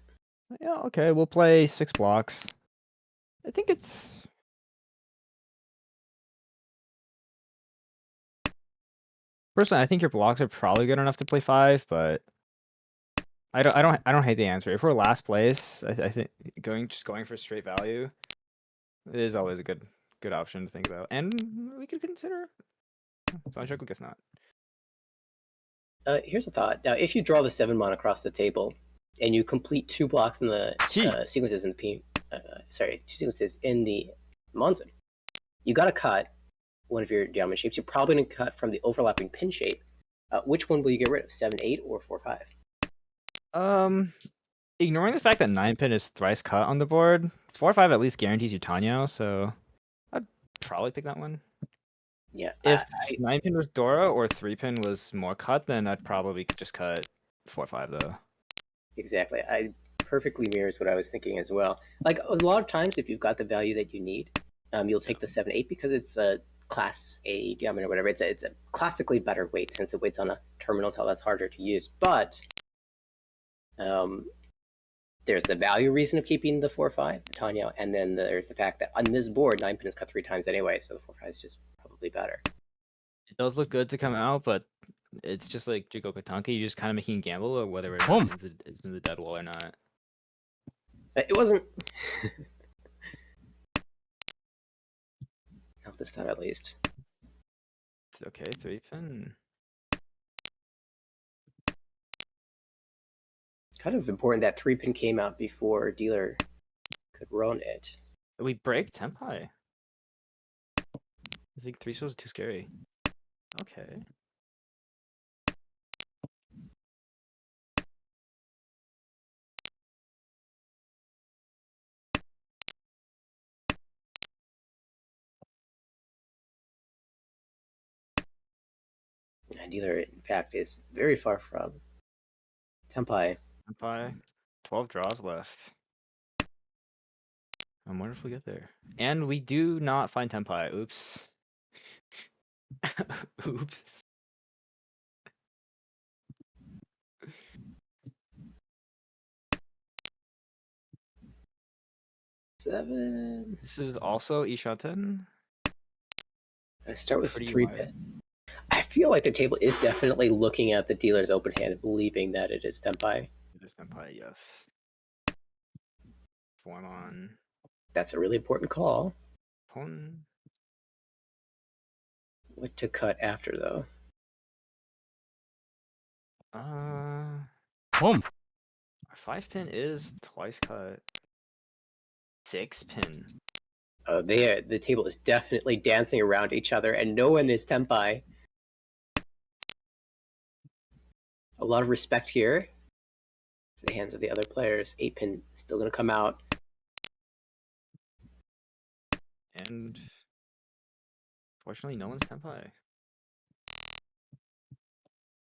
A: Yeah, okay, we'll play 6 blocks. I think it's... Personally, I think your blocks are probably good enough to play 5, but I don't hate the answer. If we're last place, I think going for straight value is always a good option to think about. And we could consider Sunshoku, guess not.
C: Here's a thought. Now, if you draw the 7 mon across the table, and you complete 2 blocks in the sequences in the two sequences in the monzon, you got to cut one of your diamond shapes. You're probably going to cut from the overlapping pin shape. Which one will you get rid of? 7-8 or 4-5?
A: Ignoring the fact that 9 pin is thrice cut on the board, 4-5 at least guarantees you Tanyao, so I'd probably pick that one.
C: Yeah.
A: If 9 pin was Dora or 3 pin was more cut, then I'd probably just cut 4-5 though.
C: Exactly. I perfectly mirrors what I was thinking as well. Like a lot of times, if you've got the value that you need, you'll take the 7-8 because it's a class A diamond or whatever. It's a classically better weight since it weights on a terminal tile that's harder to use. But there's the value reason of keeping the 4-5, Tanya, and then there's the fact that on this board, 9 pin is cut 3 times anyway, so the 4-5 is just probably better.
A: It does look good to come out, but it's just like Jigoku Tanki. You're just kind of making a gamble of whether it's in the dead wall or not.
C: It wasn't. Not this time, at least.
A: Okay, 3 pin.
C: Kind of important that 3 pin came out before dealer could run it.
A: We break Tempai. I think 3 shows too scary. Okay.
C: And dealer, in fact, is very far from Tempai.
A: Tempai. 12 draws left. I wonder if we get there. And we do not find Tempai. Oops. Oops.
C: Seven.
A: This is also Ishaten.
C: I start with
A: Pretty
C: 3
A: wide.
C: pin. I feel like the table is definitely looking at the dealer's open hand and believing that it is Tempai.
A: It is Tempai, yes. Form on.
C: That's a really important call.
A: Pon.
C: What to cut after, though?
B: Boom.
A: Our 5 pin is twice cut. 6 pin.
C: The table is definitely dancing around each other, and no one is Tempai. A lot of respect here for the hands of the other players. 8 pin still going to come out.
A: And fortunately, no one's Tempai.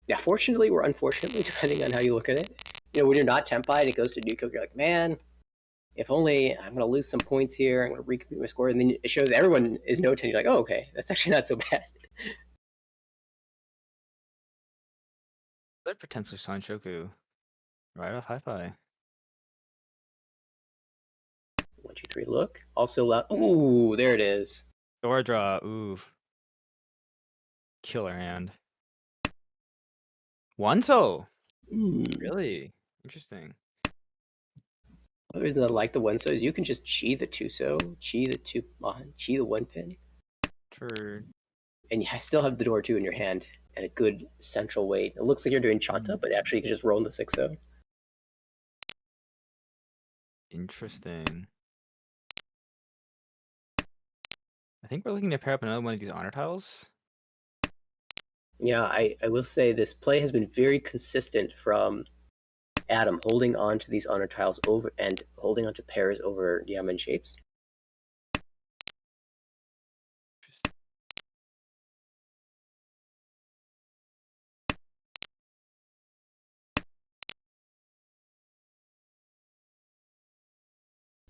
C: Yeah, fortunately or unfortunately, depending on how you look at it. You know, when you're not Tempai and it goes to Nuko, you're like, man, if only I'm going to lose some points here. I'm going to recompute my score. And then it shows everyone is no 10. You're like, oh, okay, that's actually not so bad.
A: They're potentially Sanshoku. Right off Hi-Fi.
C: 1, 2, 3, look. Also loud. Ooh, there it is.
A: Door draw. Ooh. Killer hand. One-so. Really? Interesting.
C: The reason I like the 1-so is you can just chi the 2-so, chi the 2 mon, chi the 1 pin.
A: For...
C: And you still have the door 2 in your hand and a good central weight. It looks like you're doing Chanta, but actually you can just roll in the 6-so.
A: Interesting. I think we're looking to pair up another one of these honor tiles.
C: Yeah, I will say this play has been very consistent from Adam, holding on to these honor tiles over and holding on to pairs over diamond shapes.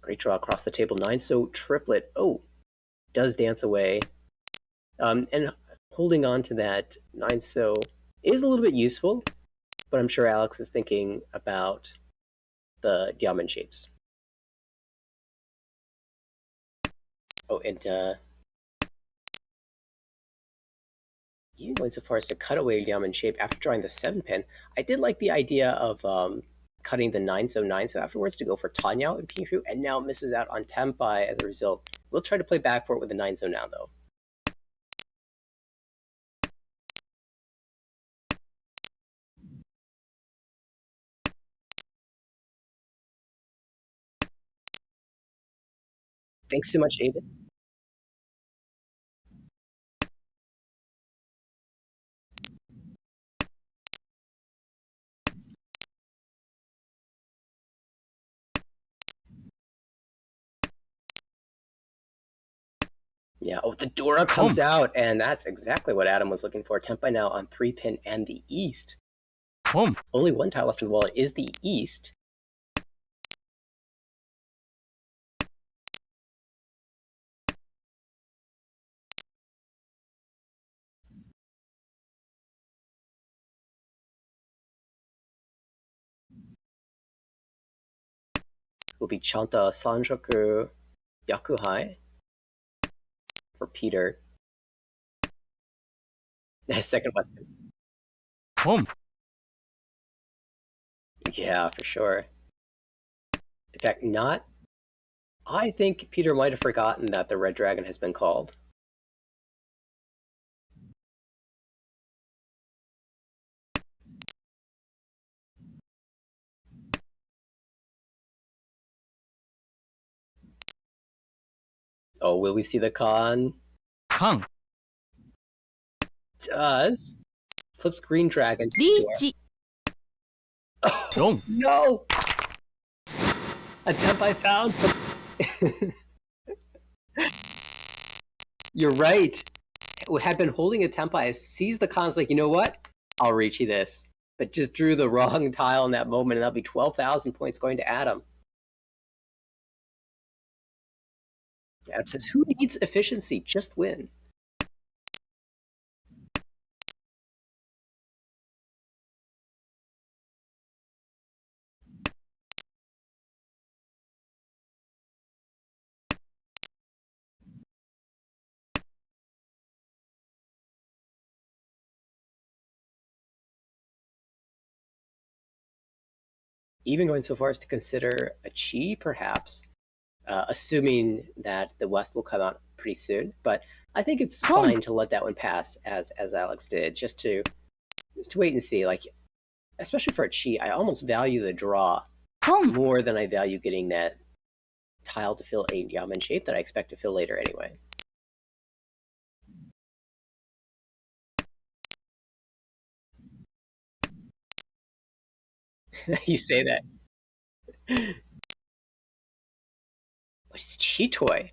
C: Great draw across the table. 9-so triplet. Oh, does dance away. And holding on to that 9-so is a little bit useful, but I'm sure Alex is thinking about the diamond shapes. Oh, and even going so far as to cut away diamond shape after drawing the 7-pin. I did like the idea of cutting the 9-so afterwards to go for Tanya and Pinfu, and now misses out on Tenpai as a result. We'll try to play back for it with the 9-so now, though. Thanks so much, Aiden. Yeah, oh, the Dora comes out, and that's exactly what Adam was looking for. Tenpai now on 3-pin and the East.
B: Boom.
C: Only one tile left in the wallet is the East. Will be Chanta Sanjoku Yakuhai for Peter. Second West Coast.
B: Boom.
C: Yeah, for sure. In fact, not. I think Peter might have forgotten that the Red Dragon has been called. Oh, will we see the con?
B: Kan.
C: Does. Flips Green Dragon to
D: リ
C: Dora.
D: ーチ
C: Oh,
B: 4.
C: no! A Tenpai found. You're right. Who had been holding a Tenpai, sees the cons like, you know what? I'll reach you this. But just drew the wrong tile in that moment, and that'll be 12,000 points going to Adam. Adam says, who needs efficiency? Just win. Even going so far as to consider a Chi, perhaps, assuming that the West will come out pretty soon. But I think it's fine to let that one pass, as Alex did, just to wait and see. Like, especially for a Chi, I almost value the draw
D: ポン
C: more than I value getting that tile to fill a Yamen shape that I expect to fill later anyway. You say that. It's Chi Toy.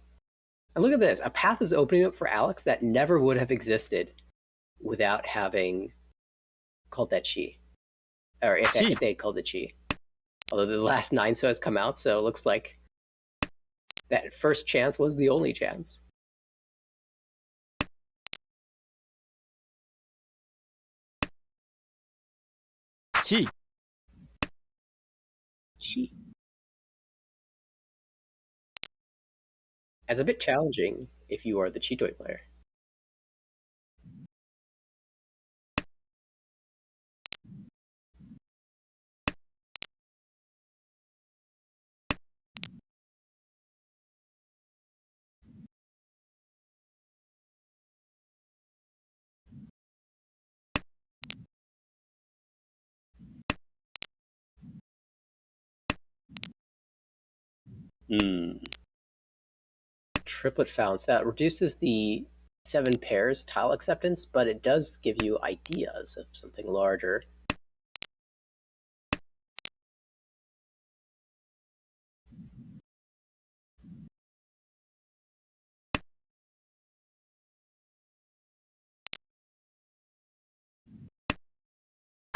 C: And look at this. A path is opening up for Alex that never would have existed without having called that Chi. Or if they had called it Chi. Although the last 9-so has come out, so it looks like that first chance was the only chance.
B: Chi.
C: Chi. As a bit challenging if you are the Chitoy player. Triplet founds. That reduces the 7 pairs tile acceptance, but it does give you ideas of something larger.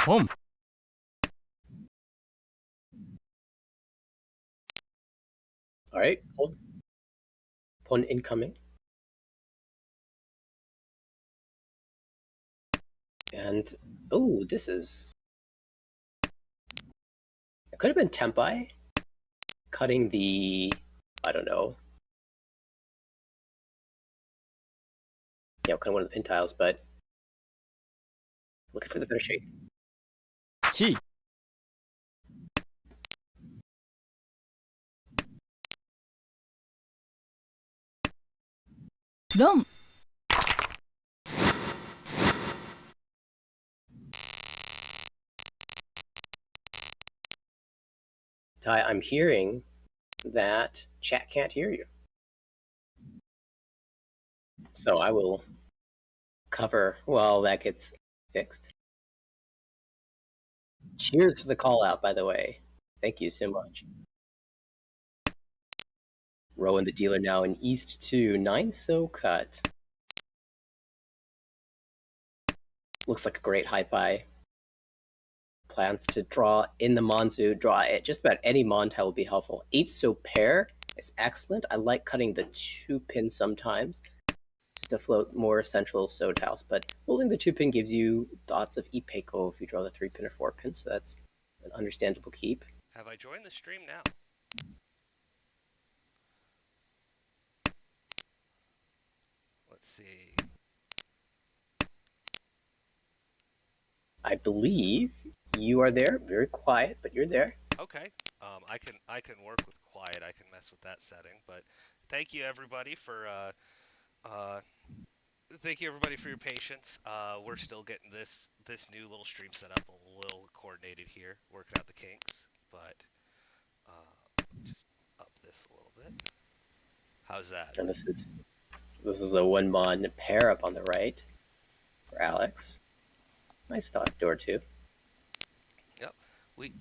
B: Boom.
C: All right, hold. Pawn incoming. And Oh, this is. It could have been Tempai. Cutting the. I don't know. Kind of one of the pin tiles, but looking for the better shape.
B: 地位
D: 論
C: Ty, I'm hearing that chat can't hear you. So I will cover while that gets fixed. Cheers for the call out, by the way. Thank you so much. Rowan the dealer now in East 2, 9 so cut. Looks like a great high pie. Plans to draw in the Monzu, draw it. Just about any Mon tile will be helpful. 8 so pair is excellent. I like cutting the 2 pin sometimes just to float more central so tiles, but holding the 2 pin gives you dots of Ipeko if you draw the 3 pin or 4 pin, so that's an understandable keep.
E: Have I joined the stream now? Let's see.
C: I believe you are there. Very quiet, but you're there.
E: Okay. I can work with quiet. I can mess with that setting. But thank you everybody for your patience. We're still getting this new little stream set up a little coordinated here, working out the kinks. But just up this a little bit. How's that?
C: And this is a 1 Mon pair up on the right for Alex. Nice thought, door 2.
E: Yep. We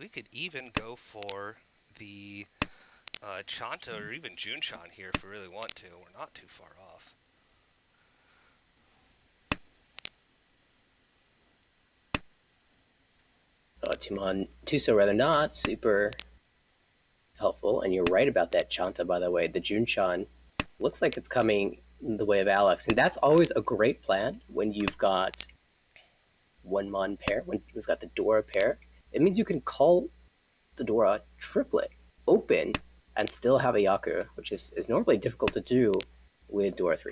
E: could even go for the Chanta or even Junchan here if we really want to. We're not too far off.
C: Tumon, Tuso rather not, super helpful. And you're right about that Chanta, by the way. The Junchan looks like it's coming in the way of Alex. And that's always a great plan when you've got 1 Mon pair, when you've got the Dora pair. It means you can call the Dora triplet open and still have a Yaku, which is normally difficult to do with Dora 3.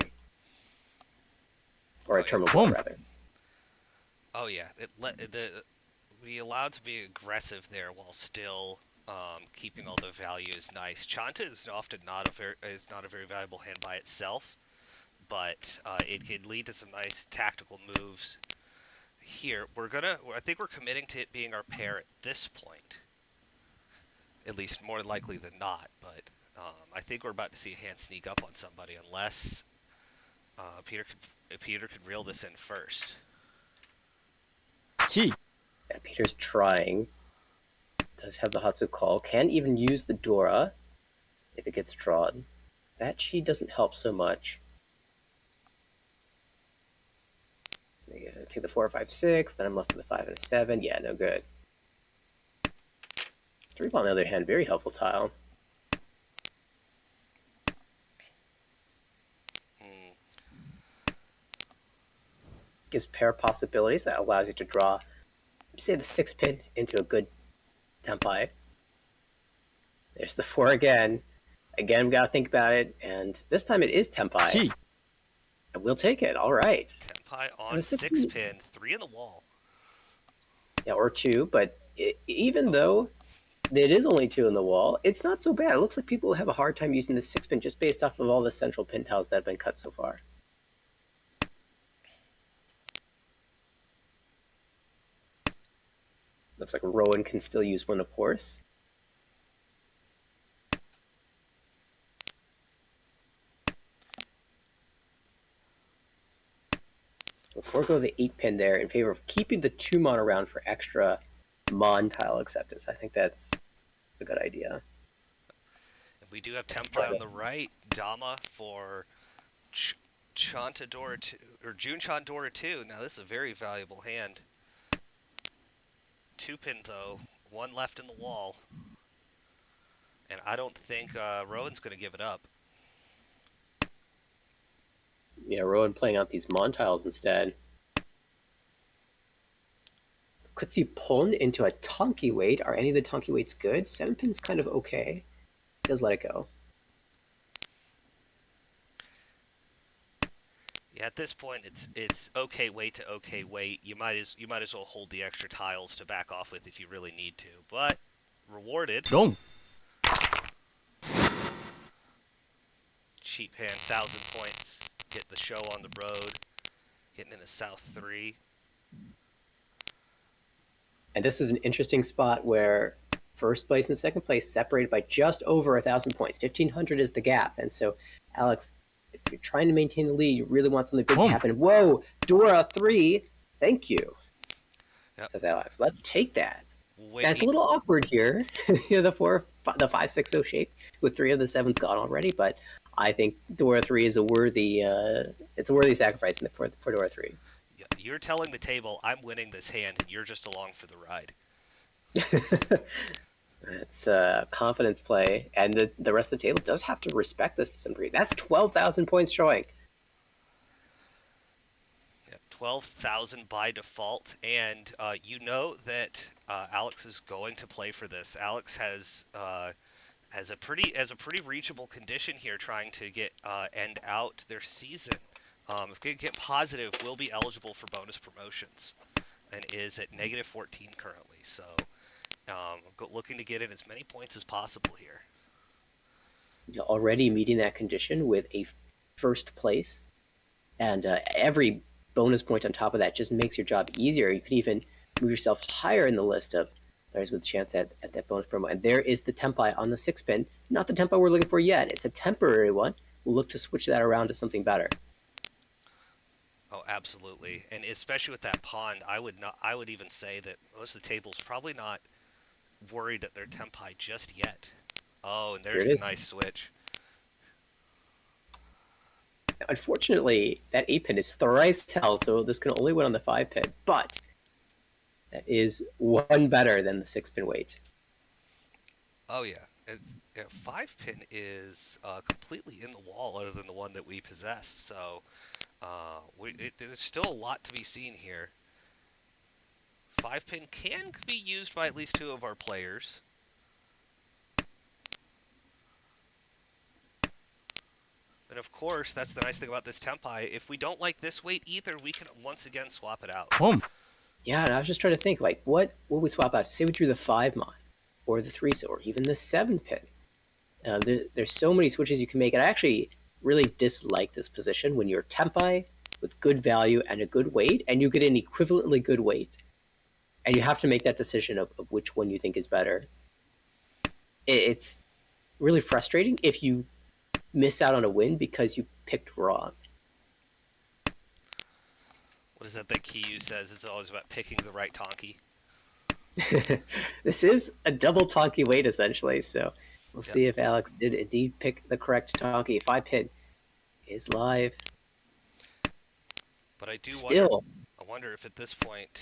C: Or a terminal Dora, rather.
E: Oh yeah, we allowed to be aggressive there while still keeping all the values nice. Chanta is often not a very valuable hand by itself, but it could lead to some nice tactical moves. Here, I think we're committing to it being our pair at this point. At least more likely than not, but I think we're about to see a hand sneak up on somebody unless Peter could reel this in first.
B: 地位
C: Yeah, Peter's trying. Does have the Hatsu call. Can even use the Dora if it gets drawn. That chi doesn't help so much. So take the 4, 5, 6. Then I'm left with a 5 and a 7. Yeah, no good. 3 ball, on the other hand, very helpful tile. Gives pair possibilities that allows you to draw, say, the 6 pin into a good Tempai. There's the 4 again. Again, we gotta think about it, and this time it is
B: 地
C: Tempai.
B: 位
C: And we'll take it, alright.
E: Tenpai on
C: a
E: 6
C: 6
E: pin, 3 in the wall.
C: Yeah, or 2, but even though it is only 2 in the wall, it's not so bad. It looks like people have a hard time using the 6 pin just based off of all the central pin tiles that have been cut so far. Looks like Rowan can still use 1, of course. We'll forego the 8 pin there in favor of keeping the 2 Mon around for extra Mon tile acceptance. I think that's a good idea.
E: And we do have Tenpai on the right, Dama for Chanta Dora 2, or Junchan Dora 2. Now this is a very valuable hand. 2 pin though, 1 left in the wall. And I don't think Rowan's going to give it up.
C: Yeah, Rowan playing out these Mon tiles instead. could see Pon into a Tonki weight. Are any of the Tonki weights good? 7 pin's kind of okay. Does let it go.
E: Yeah, at this point, it's okay weight to okay weight. You might as well hold the extra tiles to back off with if you really need to. But rewarded.
B: ドン
E: Cheap hand, 1,000 points. Get the show on the road. Getting in a South 3.
C: And this is an interesting spot where first place and second place separated by just over 1,000 points. 1,500 is the gap. And so, Alex, if you're trying to maintain the lead, you really want something big to happen. Whoa, Dora 3. Thank you.
E: Yep.
C: Says Alex. Let's take that.
E: Wait,
C: And it's a little awkward here. The 5-6-0 shape with 3 of the 7's gone already, but I think Dora 3 is a worthy sacrifice for Dora 3.
E: You're telling the table I'm winning this hand, and you're just along for the ride.
C: It's a confidence play, and the rest of the table does have to respect this to some degree. That's 12,000 points showing.
E: Yeah, 12,000 by default, and you know that Alex is going to play for this. Alex has a pretty reachable condition here, trying to get end out their season. If they get positive, will be eligible for bonus promotions, and is at -14 currently. So, looking to get in as many points as possible here.
C: Already meeting that condition with a first place, and every bonus point on top of that just makes your job easier. You could even move yourself higher in the list of players with a chance at that bonus promo. And there is the Tempai on the 6-pin. Not the Tempai we're looking for yet. It's a temporary one. We'll look to switch that around to something better.
E: Oh, absolutely, and especially with that pond, I would even say that most of the table's probably not worried that they're Tempai just yet. Oh, and there's a nice switch.
C: Unfortunately, that 8-pin is thrice held, so this can only win on the 5-pin, but that is one better than the 6-pin weight.
E: Oh, yeah. 5-pin is completely in the wall other than the one that we possess, so there's still a lot to be seen here. 5-pin can be used by at least 2 of our players. And of course, that's the nice thing about this Tempai. If we don't like this weight either, we can once again swap it out.
B: Boom.
C: Yeah, and I was just trying to think, like, what would we swap out? Say we drew the 5 mon, or the 3, or even the 7-pin. There's so many switches you can make, and I actually really dislike this position when you're Tempai with good value and a good weight, and you get an equivalently good weight, and you have to make that decision of which one you think is better. It's really frustrating if you miss out on a win because you picked wrong.
E: What is that Kiyu says? It's always about picking the right Tonki.
C: This is a double Tonki weight, essentially, so we'll see if Alex did indeed pick the correct Tonki. 5-pin is live.
E: But I do wonder if at this point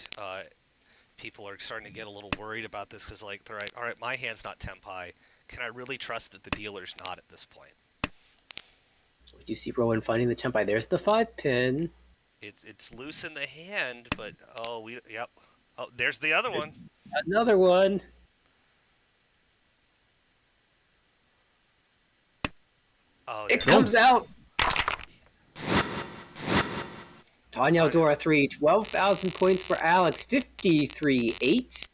E: people are starting to get a little worried about this because, like, they're like, all right, my hand's not Tempai. Can I really trust that the dealer's not at this point?
C: So we do see Rowan finding the Tempai. There's the 5-pin.
E: It's loose in the hand, but oh, there's the other one.
C: Another one.
E: Oh,
C: it comes out. Tanya Dora 3, 12,000 points for Alex, 53-8.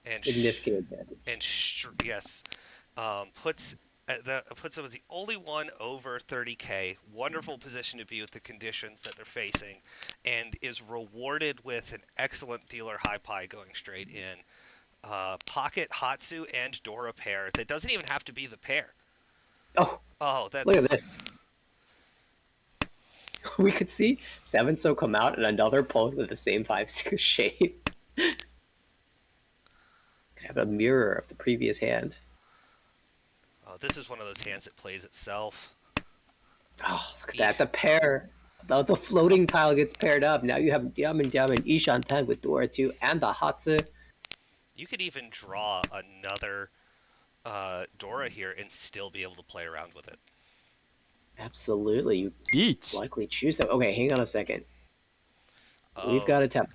E: And
C: significant advantage.
E: And yes, puts him as the only one over 30k. Wonderful position to be with the conditions that they're facing, and is rewarded with an excellent dealer high pie going straight in. Pocket Hatsu and Dora pair. That doesn't even have to be the pair. Oh, that's...
C: Look at this. We could see 7-so come out and another Pwn with the same 5-6 shape. Could have a mirror of the previous hand.
E: Oh, this is one of those hands that plays itself.
C: Oh, look at that. The pair. The floating tile gets paired up. Now you have Yaman Ishan Tan with Dora 2 and the Hatsu.
E: You could even draw another Dora here and still be able to play around with it.
C: Absolutely. You likely choose that. Okay, hang on a second.
E: Oh.
C: We've got a Tempai.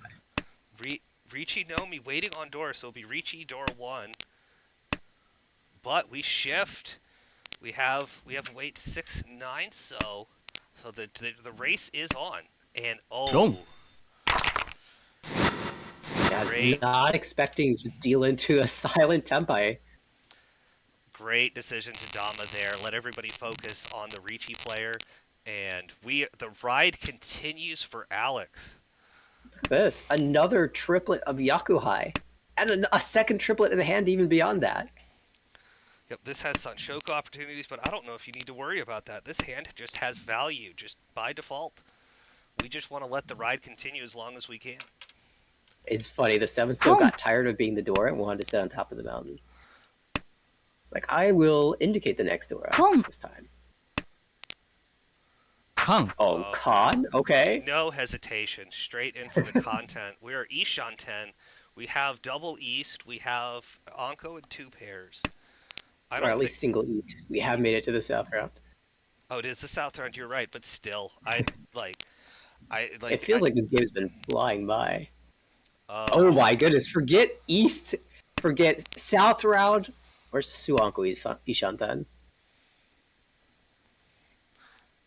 E: Ricci Nomi waiting on door, so it'll be Ricci door 1. But we shift. We have weight 6-9, so the race is on. And
B: Boom.
C: Yeah,
E: Great.
C: not expecting to deal into a silent Tempai.
E: Great decision to Dama there. Let everybody focus on the Ricci player. And the ride continues for Alex.
C: Look at this. Another triplet of Yakuhai. And a second triplet in the hand even beyond that.
E: Yep, this has Sanshoko opportunities, but I don't know if you need to worry about that. This hand just has value, just by default. We just want to let the ride continue as long as we can.
C: It's funny, the 7-so got tired of being the door and wanted to sit on top of the mountain. Like, I will indicate the next door this time.
B: Kang.
C: Oh, Khan? Okay.
E: No hesitation. Straight in for the content. We are Ishan 10. We have double East. We have Anko in 2 pairs.
C: Or at least single East. We have made it to the South round.
E: Oh, it is the South round. You're right, but still,
C: It feels like this game's been flying by. Oh my goodness! Forget East, forget South round. Where's Suanko Ishantan?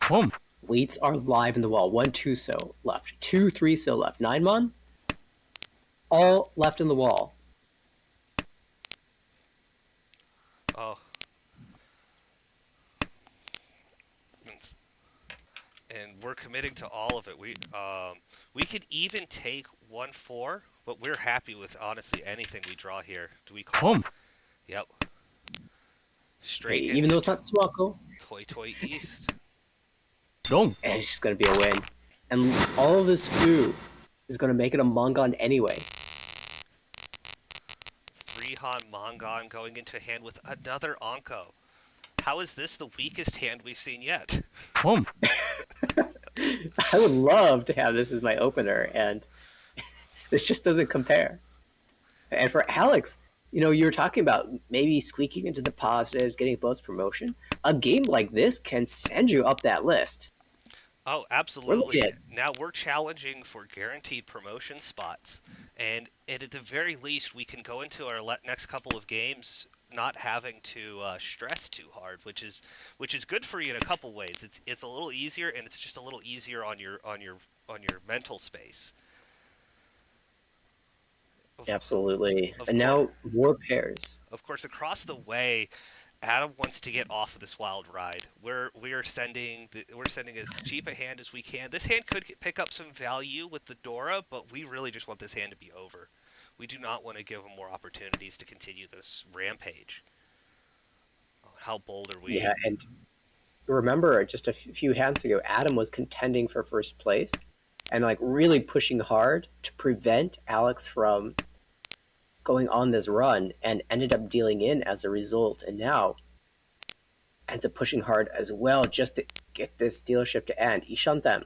B: Boom.
C: Weights are live in the wall. 1, 2 so left. 2, 3 so left. 9 mon. All left in the wall.
E: Oh. And we're committing to all of it. We could even take 1-4, but we're happy with honestly anything we draw here. Do we call?
B: Boom.
E: Yep.
C: Hey,
E: Straight
C: even though it's not Suanko,
E: Toy East.
B: Boom.
C: and it's just gonna be a win. And all of this food is gonna make it a Mongon anyway.
E: 3-Han Mongon going into a hand with another Anko. How is this the weakest hand we've seen yet?
B: Boom.
C: I would love to have this as my opener, and this just doesn't compare. And for Alex, you were talking about maybe squeaking into the positives, getting bonus promotion. A game like this can send you up that list.
E: Oh, absolutely. Now we're challenging for guaranteed promotion spots. And at the very least, we can go into our next couple of games not having to stress too hard, which is good for you in a couple ways. It's a little easier, and it's just a little easier on your mental space.
C: Absolutely. And now more pairs.
E: Of course, across the way, Adam wants to get off of this wild ride. We're sending as cheap a hand as we can. This hand could pick up some value with the Dora, but we really just want this hand to be over. We do not want to give him more opportunities to continue this rampage. How bold are we?
C: Yeah, and remember, just a few hands ago, Adam was contending for first place and really pushing hard to prevent Alex from going on this run, and ended up dealing in as a result, and now ends up pushing hard as well just to get this dealership to end. Ishantan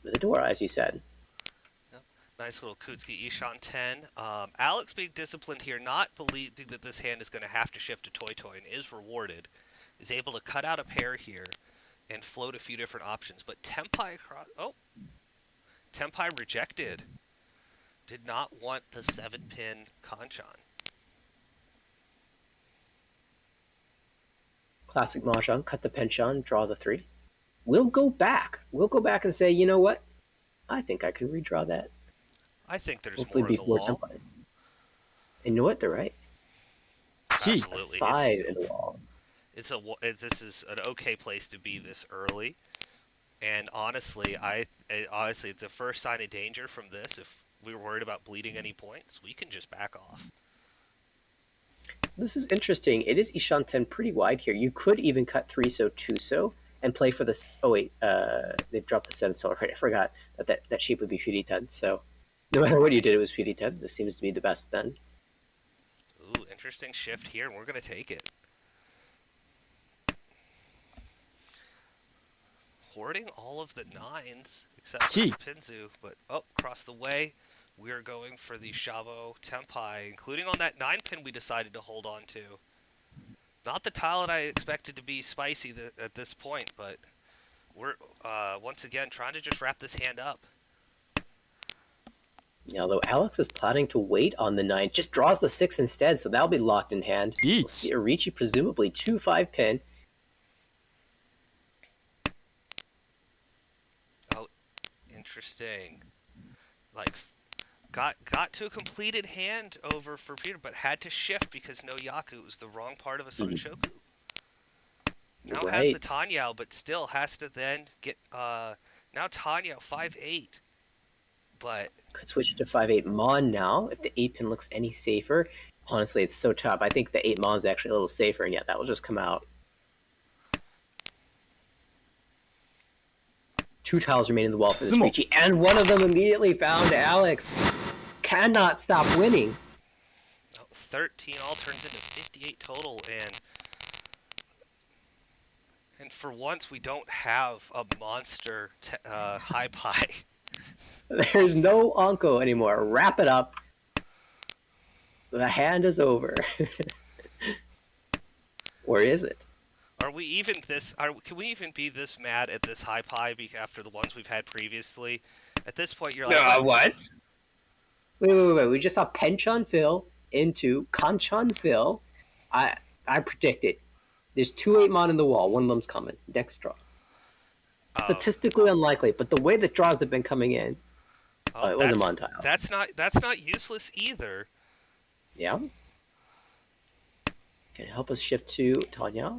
C: with the door, as you said.
E: Nice little Kutsuki Ishan 10. Alex being disciplined here, not believing that this hand is going to have to shift to Toy and is rewarded, is able to cut out a pair here and float a few different options. But Tempai across... Oh! Tempai rejected. Did not want the 7-pin Kanchan.
C: Classic Mahjong, cut the penchant, draw the 3. We'll go back. We'll go back and say, you know what? I think I can redraw that.
E: I think there's
C: hopefully
E: more in the
C: before
E: wall.
C: Tempai. And you know what? They're right.
E: Absolutely.
C: 5 in the wall.
E: This is an okay place to be this early. And honestly, the first sign of danger from this, if we were worried about bleeding any points, we can just back off.
C: This is interesting. It is Ishan 10 pretty wide here. You could even cut 3-so, 2-so, and play for the... Oh, wait. They've dropped the 7-so already. I forgot that shape would be PD10. So no matter what you did, it was PD10. This seems to be the best then.
E: Ooh, interesting shift here, and we're going to take it. Hoarding all of the 9s, except for Pinzu. But, across the way, we're going for the Shavo Tempai, including on that 9-pin we decided to hold on to. Not the tile that I expected to be spicy at this point, but we're, once again, trying to just wrap this hand up.
C: Although Alex is planning to wait on the 9, just draws the 6 instead, so that'll be locked in hand. We'll see a Ricci, presumably 2-5 pin.
E: Oh, interesting. Like, got to a completed hand over for Peter, but had to shift because no Yaku. It was the wrong part of a Sonshoku. Now has the Tanyao, but still has to then get now Tanyao 5-8. But
C: could switch to 5-8 Mon now if the 8 pin looks any safer. Honestly, it's so tough. I think the 8 Mon is actually a little safer, and yeah, that will just come out. 2 tiles remain in the wall for this Ricci, and one of them immediately found Alex. Cannot stop winning.
E: 13 all turns into 58 total, and for once we don't have a monster high pie.
C: There's no Anko anymore. Wrap it up. The hand is over. Or is it?
E: Are we even this? Can we even be this mad at this high pie after the ones we've had previously? At this point, you're like,
C: what? Wait. We just saw Penchon Phil into Kanchan Phil. I predict it. There's 2 8 Mon in the wall. One of them's coming. Next draw. Statistically unlikely, but the way the draws have been coming in, it was a Mon tile.
E: That's not useless either.
C: Yeah. Can it help us shift to Tanya?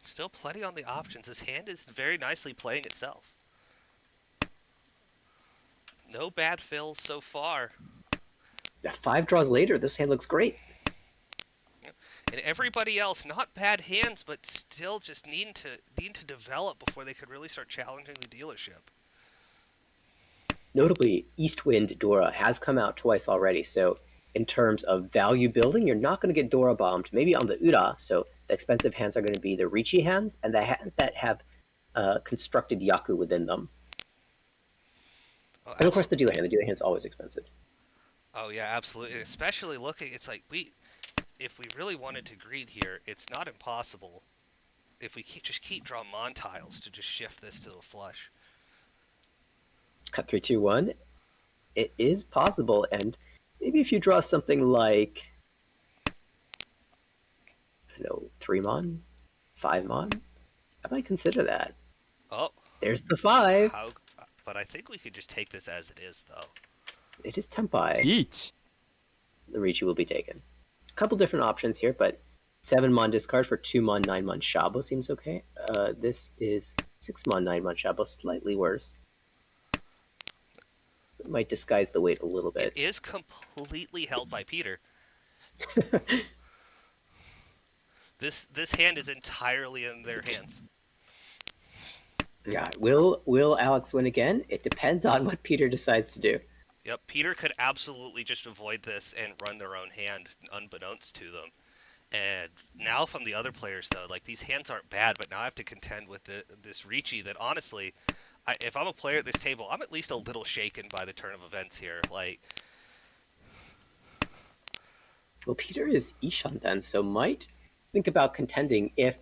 E: Still plenty on the options. His hand is very nicely playing itself. No bad fills so far.
C: 5 draws later, this hand looks great.
E: And everybody else, not bad hands, but still just needing to develop before they could really start challenging the dealership.
C: Notably, Eastwind Dora has come out twice already, so in terms of value building, you're not going to get Dora bombed. Maybe on the Ura, so the expensive hands are going to be the Ricci hands, and the hands that have constructed Yaku within them. And of course the dealer hand. The dealer hand is always expensive.
E: Oh yeah, absolutely. Especially looking, it's like if we really wanted to greed here, it's not impossible. If we just keep drawing Mon tiles to just shift this to the flush.
C: Cut 3, 2, 1. It is possible, and maybe if you draw something like, I don't know, 3 Mon, 5 Mon, I might consider that.
E: Oh,
C: there's the 5.
E: But I think we could just take this as it is, though.
C: It is Tempai.
B: Each.
C: The Ricci will be taken. A couple different options here, but 7 Mon discard for 2 Mon, 9 Mon Shabo seems okay. This is 6 Mon, 9 Mon Shabo, slightly worse. It might disguise the weight a little bit.
E: It is completely held by Peter. This hand is entirely in their hands.
C: Yeah, will Alex win again? It depends on what Peter decides to do.
E: Yep, Peter could absolutely just avoid this and run their own hand, unbeknownst to them. And now from the other players, though, like, these hands aren't bad, but now I have to contend with this Ricci that, honestly, if I'm a player at this table, I'm at least a little shaken by the turn of events here. Like,
C: well, Peter is Ishan then, so might think about contending if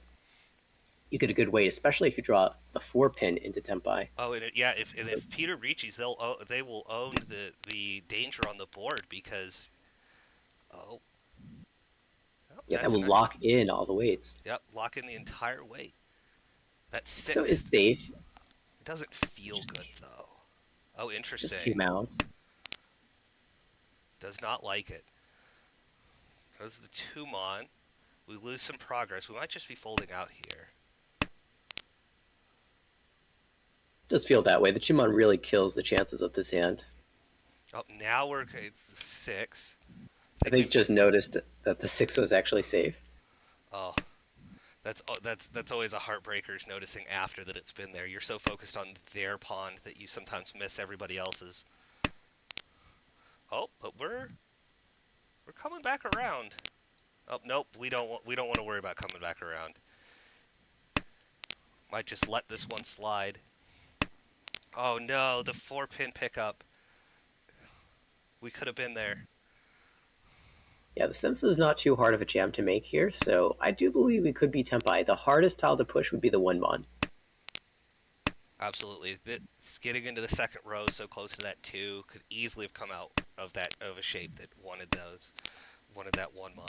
C: you get a good weight, especially if you draw the 4 pin into Tempai.
E: Oh, and if Peter reaches, they will own the danger on the board because,
C: yeah, that will lock in all the weights.
E: Yep, lock in the entire weight. That's 6.
C: So it's safe.
E: It doesn't feel good though. Oh, interesting.
C: Just came out.
E: Does not like it. Those are the 2 Mon. We lose some progress. We might just be folding out here.
C: Does feel that way. The 2 Mon really kills the chances of this hand.
E: Oh, now it's the 6.
C: I think just noticed that the 6 was actually safe.
E: Oh, that's always a heartbreaker, is noticing after that it's been there. You're so focused on their pond that you sometimes miss everybody else's. Oh, but we're coming back around. Oh, nope, we don't want to worry about coming back around. Might just let this one slide. Oh no, the 4 pin pickup. We could have been there.
C: Yeah, the Senso is not too hard of a jam to make here, so I do believe we could be Tempai. The hardest tile to push would be the 1 Mon.
E: Absolutely. It's getting into the second row, so close to that 2, could easily have come out of a shape that wanted that 1 mon.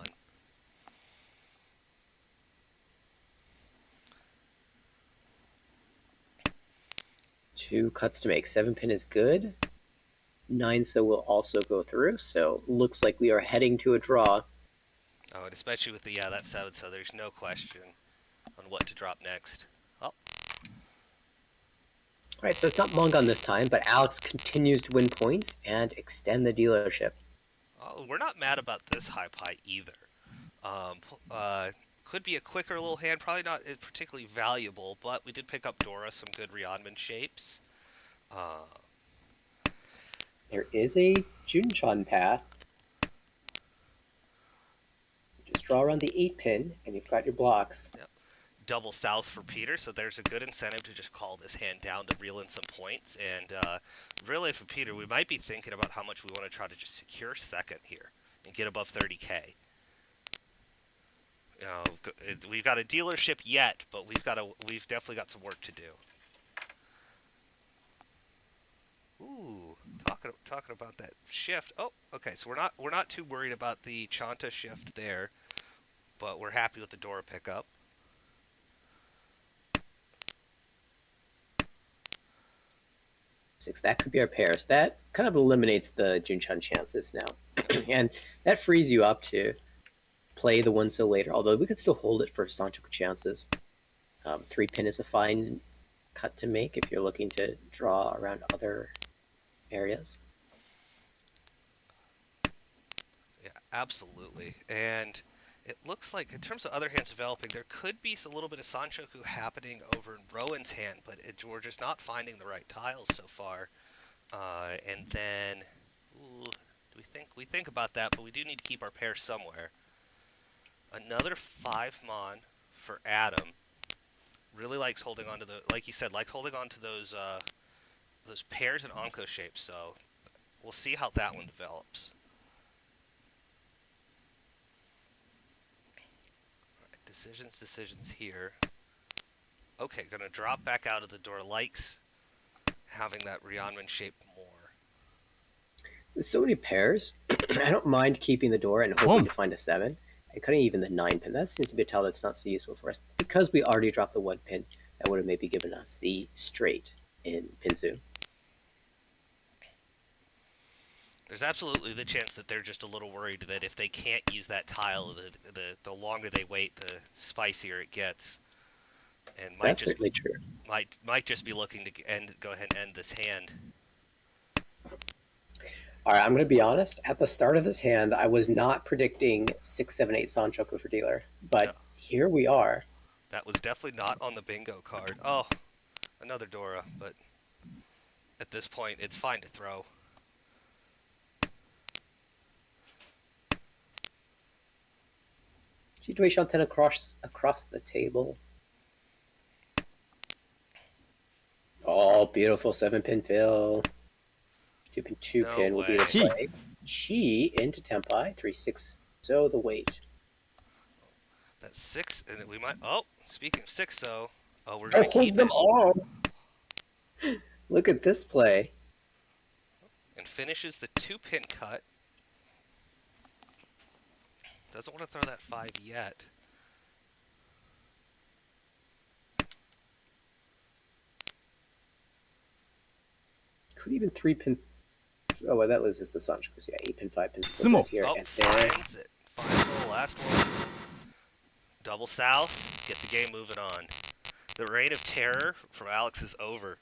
C: Two cuts to make. 7-pin is good. 9 so will also go through, so looks like we are heading to a draw.
E: Oh, and especially with that 7, so there's no question on what to drop next. Oh,
C: Alright, so it's not Mongon this time, but Alex continues to win points and extend the dealership.
E: oh, we're not mad about this high pie either. Could be a quicker little hand, probably not particularly valuable, but we did pick up Dora some good Rionman shapes.
C: There is a Junchan path. Just draw around the 8-pin, and you've got your blocks.
E: Yep. Double south for Peter, so there's a good incentive to just call this hand down to reel in some points. And really, for Peter, we might be thinking about how much we want to try to just secure second here and get above 30K. You know, we've got a dealership yet, but we've definitely got some work to do. Ooh, talking about that shift. Oh, okay. So we're not too worried about the Chanta shift there, but we're happy with the Dora pickup.
C: Six, that could be our pairs. That kind of eliminates the Junchan chances now. And that frees you up to play the 1 so later, although we could still hold it for Sanchoku chances. 3-pin is a fine cut to make if you're looking to draw around other areas.
E: Yeah, absolutely. And it looks like, in terms of other hands developing, there could be a little bit of Sanchoku happening over in Rowan's hand, but we're just not finding the right tiles so far. And then, ooh, we think about that, but we do need to keep our pair somewhere. Another 5 mon for Adam. Really likes holding on to like you said, likes holding on to those pairs and Onko shapes. So we'll see how that one develops. Decisions here. Okay, gonna drop back out of the door. Likes having that Rionman shape more.
C: With so many pairs, I don't mind keeping the door and hoping to find a 7. And cutting even the 9-pin. That seems to be a tile that's not so useful for us. Because we already dropped the 1-pin, that would have maybe given us the straight in Pinzu.
E: There's absolutely the chance that they're just a little worried that if they can't use that tile, the longer they wait, the spicier it gets. And
C: That's certainly true.
E: Might just be looking to go ahead and end this hand.
C: All right, I'm going to be honest. At the start of this hand, I was not predicting 6, 7, 8 Sanchoku for dealer, but
E: No.
C: here we are.
E: That was definitely not on the bingo card. Oh, another Dora, but at this point, it's fine to throw.
C: Situation 10 across the table. Oh, beautiful 7-pin fill. 2-pin, 2-pin will be the play. Chi into Tempai, 3-6. So the weight.
E: That's 6, and we might. Oh, speaking of 6, though. Oh, we're gonna keep
C: them
E: it.
C: all. Look at this play.
E: And finishes the 2-pin cut. Doesn't want to throw that 5 yet.
C: Could even 3-pin. Oh, well, that loses the Sanchoku. Yeah, 8-pin, 5-pin still here.
E: Oh,
C: And there.
E: finds it. Finds the last ones. Double south. Get the game moving on. The reign of terror from Alex is over.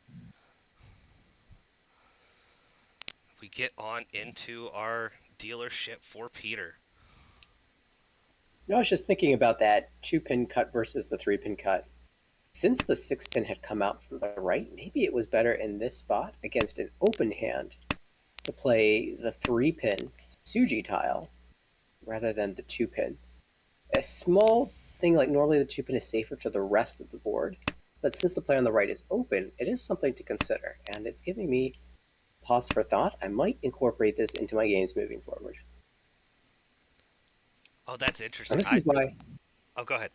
E: We get on into our dealership for Peter.
C: I was just thinking about that 2-pin cut versus the 3-pin cut. Since the 6-pin had come out from the right, maybe it was better in this spot against an open hand to play the 3-pin Suji tile rather than the 2-pin. A small thing like normally the 2-pin is safer to the rest of the board, but since the play on the right is open, it is something to consider, and it's giving me pause for thought. I might incorporate this into my games moving forward.
E: Oh, that's interesting.
C: And this is why.
E: Oh, go ahead.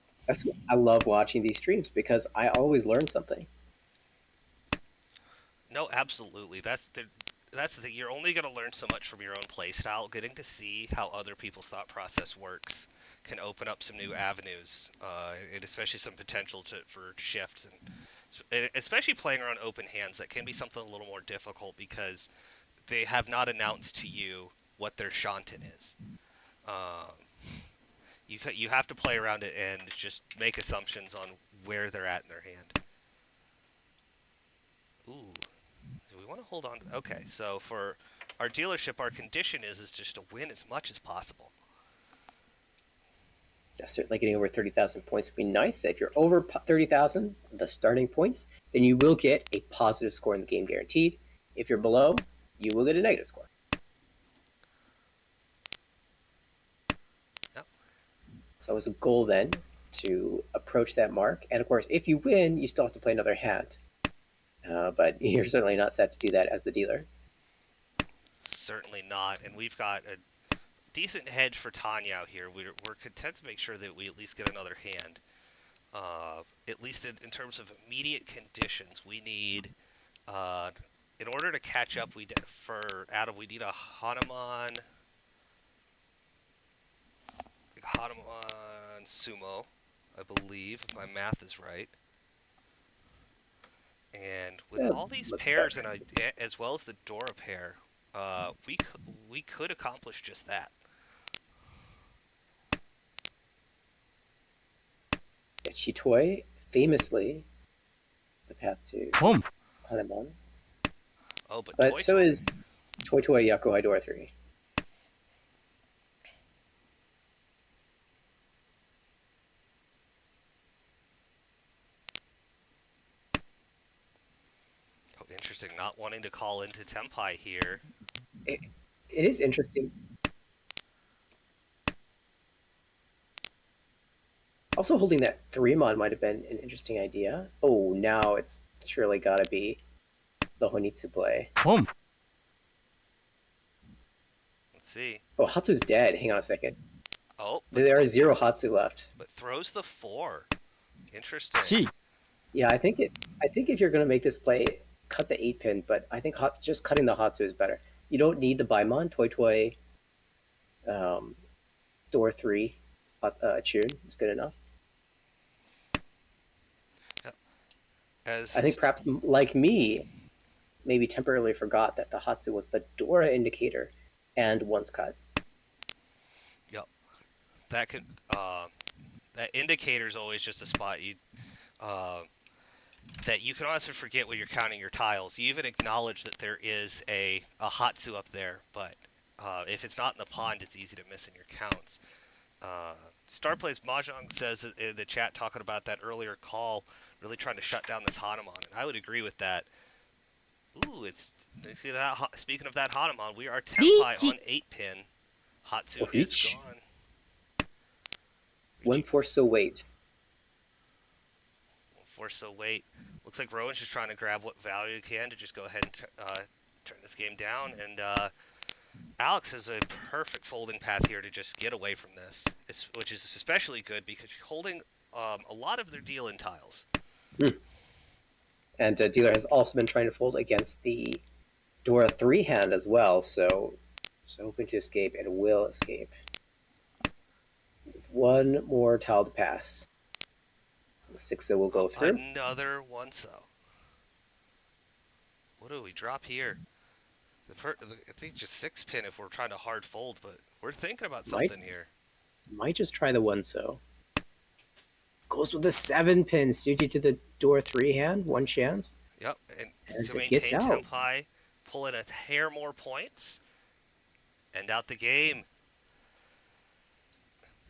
C: I love watching these streams because I always learn something.
E: No, absolutely. That's the thing. You're only going to learn so much from your own playstyle. Getting to see how other people's thought process works can open up some new avenues, and especially some potential for shifts, and especially playing around open hands. That can be something a little more difficult because they have not announced to you what their Shanten is. Um, you have to play around it and just make assumptions on where they're at in their hand. Ooh. Do we want to hold on? Okay, so for our dealership, our condition is just to win as much as possible.
C: Yeah, certainly getting over 30,000 points would be nice. If you're over 30,000, the starting points, then you will get a positive score in the game guaranteed. If you're below, you will get a negative score.
E: Yep.
C: So it was a goal then to approach that mark. And of course, if you win, you still have to play another hand. But you're certainly not set to do that as the dealer.
E: Certainly not, and we've got a decent hedge for Tanya out here. We're content to make sure that we at least get another hand. At least in terms of immediate conditions, we need, in order to catch up, for Adam, we need a Hanuman Sumo, I believe, if my math is right. And with all these pairs, and as well as the Dora pair, we could accomplish just that.
C: Chitoi, famously, the path to
B: Boom.
C: Hanuman.
E: Oh, but
C: But so is Toi Toi Yakuhai Dora 3.
E: Oh, interesting. Not wanting to call into Tempai here.
C: It is interesting. Also, holding that 3-mon might have been an interesting idea. Oh, now it's surely got to be the Honitsu play.
B: Boom.
E: Let's see.
C: Oh, Hatsu's dead. Hang on a second.
E: Oh,
C: There are 0 Hatsu left.
E: but throws the 4. Interesting.
B: Chi.
C: Yeah, I think if you're going to make this play, cut the 8-pin, but I think just cutting the Hatsu is better. You don't need the Baimon. Toi Toi Door 3 tune is good enough. I think perhaps, like me, maybe temporarily forgot that the Hatsu was the Dora indicator and once cut.
E: Yep. That could that indicator is always just a spot that you can honestly forget when you're counting your tiles. You even acknowledge that there is a Hatsu up there, but if it's not in the pond, it's easy to miss in your counts. Star Plays Mahjong says in the chat, talking about that earlier call, really trying to shut down this Hanuman, and I would agree with that. Ooh, see that. Speaking of that Hanuman, we are Tempai on 8-pin. Hatsu is gone.
C: One force so wait.
E: Force so wait. Looks like Rowan's just trying to grab what value he can to just go ahead and turn this game down. And Alex has a perfect folding path here to just get away from this, which is especially good because you're holding a lot of their deal-in tiles.
C: And dealer has also been trying to fold against the Dora 3 hand as well, so hoping to escape and will escape. One more tile to pass. The 6-0 will go through.
E: Another 1-so. What do we drop here? I think just 6-pin if we're trying to hard fold, but we're thinking about something here.
C: Might just try the 1-so. Goes with the 7-pin suited to the Door 3 hand, one chance.
E: Yep, and to
C: it gets
E: maintain
C: out.
E: Tempai, pull in a hair more points, end out the game.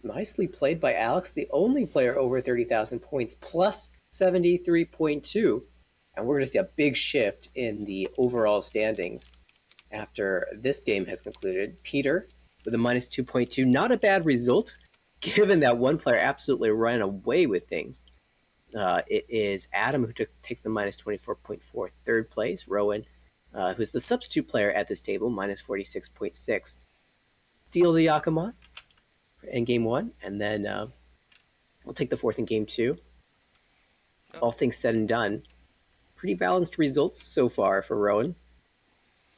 C: Nicely played by Alex, the only player over 30,000 points, plus 73.2. And we're going to see a big shift in the overall standings after this game has concluded. Peter with a minus 2.2. Not a bad result, given that one player absolutely ran away with things. It is Adam who takes the minus 24.4 third place. Rowan, who's the substitute player at this table, minus 46.6. Steals a Yakima in game 1, and then we'll take the 4th in game 2. All things said and done, pretty balanced results so far for Rowan.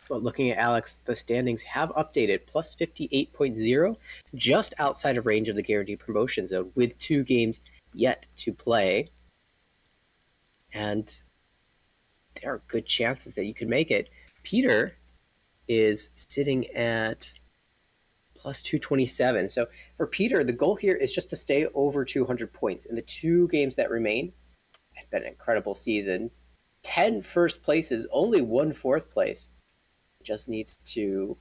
C: But looking at Alex, the standings have updated, plus 58.0, just outside of range of the guaranteed promotion zone, with 2 games yet to play. And there are good chances that you can make it. Peter is sitting at plus 227. So for Peter, the goal here is just to stay over 200 points in the 2 games that remain. It's been an incredible season. 10 first places, only 1 fourth place. Just needs to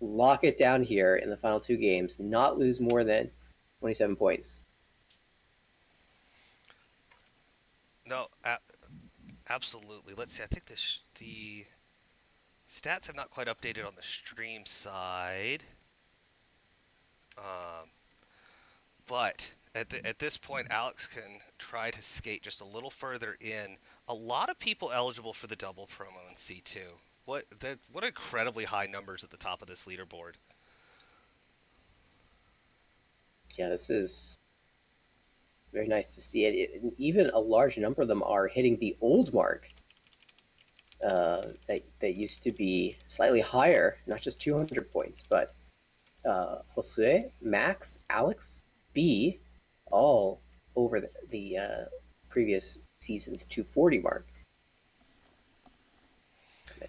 C: lock it down here in the final 2 games, not lose more than 27 points.
E: No, absolutely. Let's see. I think the stats have not quite updated on the stream side. But at this point, Alex can try to skate just a little further in. A lot of people eligible for the double promo in C2. What incredibly high numbers at the top of this leaderboard.
C: Yeah, this is very nice to see it. Even a large number of them are hitting the old mark that used to be slightly higher, not just 200 points, but Josue, Max, Alex, B, all over the previous season's 240 mark.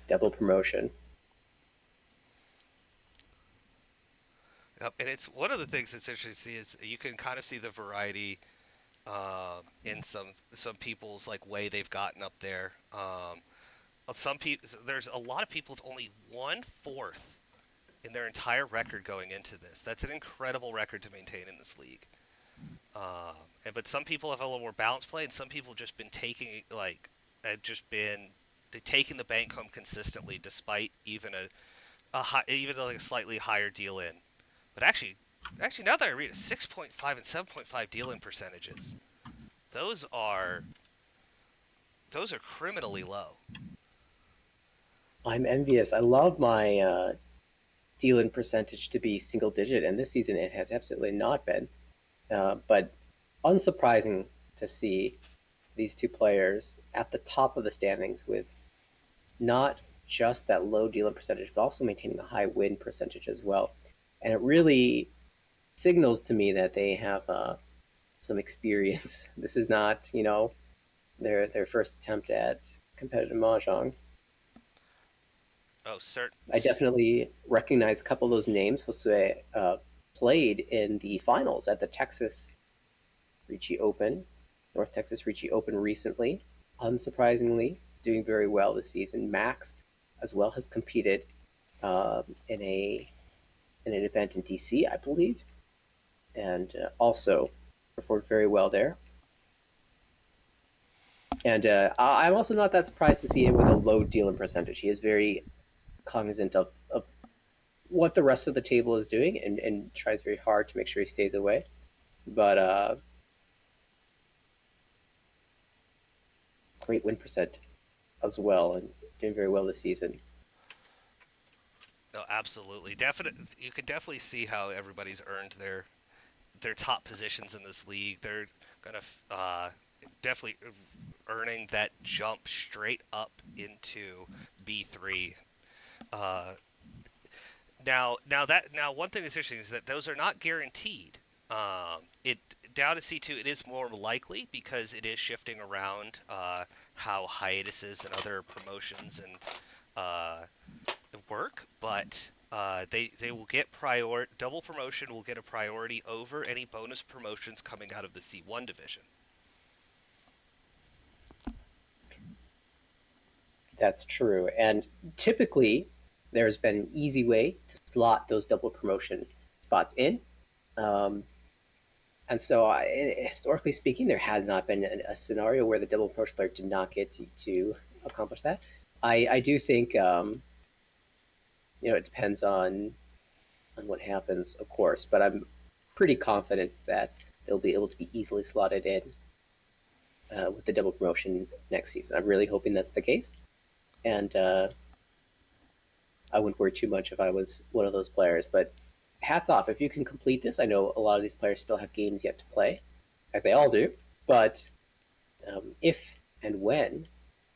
C: Double promotion.
E: Yep, and it's one of the things that's interesting to see is you can kind of see the variety in some people's like way they've gotten up there. Some people, there's a lot of people with only 1/4 in their entire record going into this. That's an incredible record to maintain in this league. But some people have a little more balanced play, and some people have just been taking taking the bank home consistently, despite even even like a slightly higher deal in. But actually, now that I read it, 6.5 and 7.5 deal in percentages, those are criminally low.
C: I'm envious. I love my deal-in percentage to be single digit, and this season it has absolutely not been. But unsurprising to see these 2 players at the top of the standings with not just that low deal-in percentage, but also maintaining a high win percentage as well. And it really signals to me that they have some experience. This is not, their first attempt at competitive mahjong.
E: Oh, certain.
C: I definitely recognize a couple of those names. Josue played in the finals at the Texas Ricci Open, North Texas Ricci Open recently. Unsurprisingly, doing very well this season. Max, as well, has competed in an event in DC, I believe, and also performed very well there. And I'm also not that surprised to see him with a low deal-in percentage. He is very cognizant of what the rest of the table is doing and tries very hard to make sure he stays away. But great win percent as well, and doing very well this season.
E: No, absolutely. You can definitely see how everybody's earned their top positions in this league. They're gonna definitely earning that jump straight up into B3. Now one thing that's interesting is that those are not guaranteed. It down to C2, it is more likely because it is shifting around how hiatuses and other promotions and work, but they will get double promotion will get a priority over any bonus promotions coming out of the C1 division.
C: That's true, and typically there's been an easy way to slot those double promotion spots in. And so, historically speaking, there has not been a scenario where the double promotion player did not get to accomplish that. I do think it depends on what happens, of course, but I'm pretty confident that they'll be able to be easily slotted in with the double promotion next season. I'm really hoping that's the case, and I wouldn't worry too much if I was one of those players. But hats off if you can complete this. I know a lot of these players still have games yet to play, like they all do. But if and when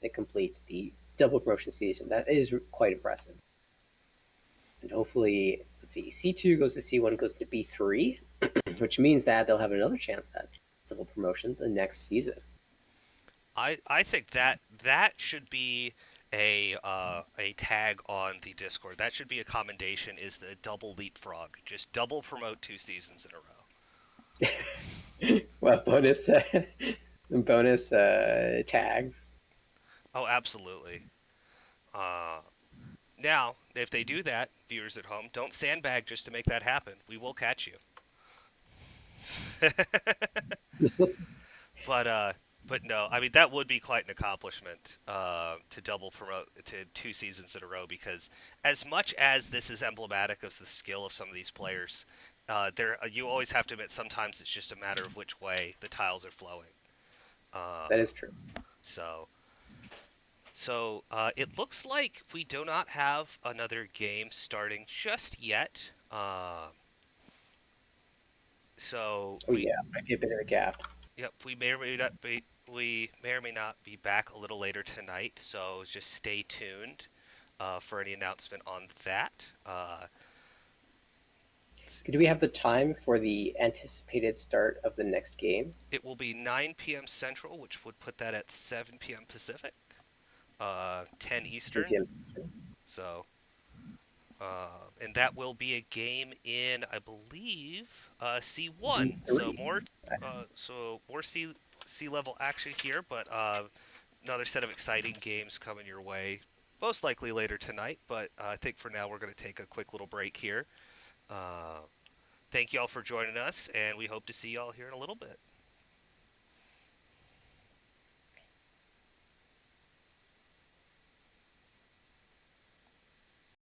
C: they complete the double promotion season. That is quite impressive. And hopefully, let's see, C2 goes to C1, goes to B3, which means that they'll have another chance at double promotion the next season.
E: I think that should be a tag on the Discord. That should be a commendation. Is the double leapfrog? Just double promote 2 seasons in a row.
C: Well, bonus tags.
E: Oh, absolutely. Now, if they do that, viewers at home, don't sandbag just to make that happen. We will catch you. But no, I mean that would be quite an accomplishment to double promote to 2 seasons in a row. Because as much as this is emblematic of the skill of some of these players, there you always have to admit sometimes it's just a matter of which way the tiles are flowing.
C: That is true.
E: So it looks like we do not have another game starting just yet. So
C: Oh yeah, might be a bit of a gap.
E: yep, we may or may not be back a little later tonight. So just stay tuned for any announcement on that.
C: Do we have the time for the anticipated start of the next game?
E: It will be 9 p.m. Central, which would put that at 7 p.m. Pacific, 10 Eastern.
C: 3 p.m. Eastern.
E: So, and that will be a game in, I believe, C1. So more sea level action here, but another set of exciting games coming your way, most likely later tonight. But I think for now we're going to take a quick little break here. Thank you all for joining us, and we hope to see you all here in a little bit.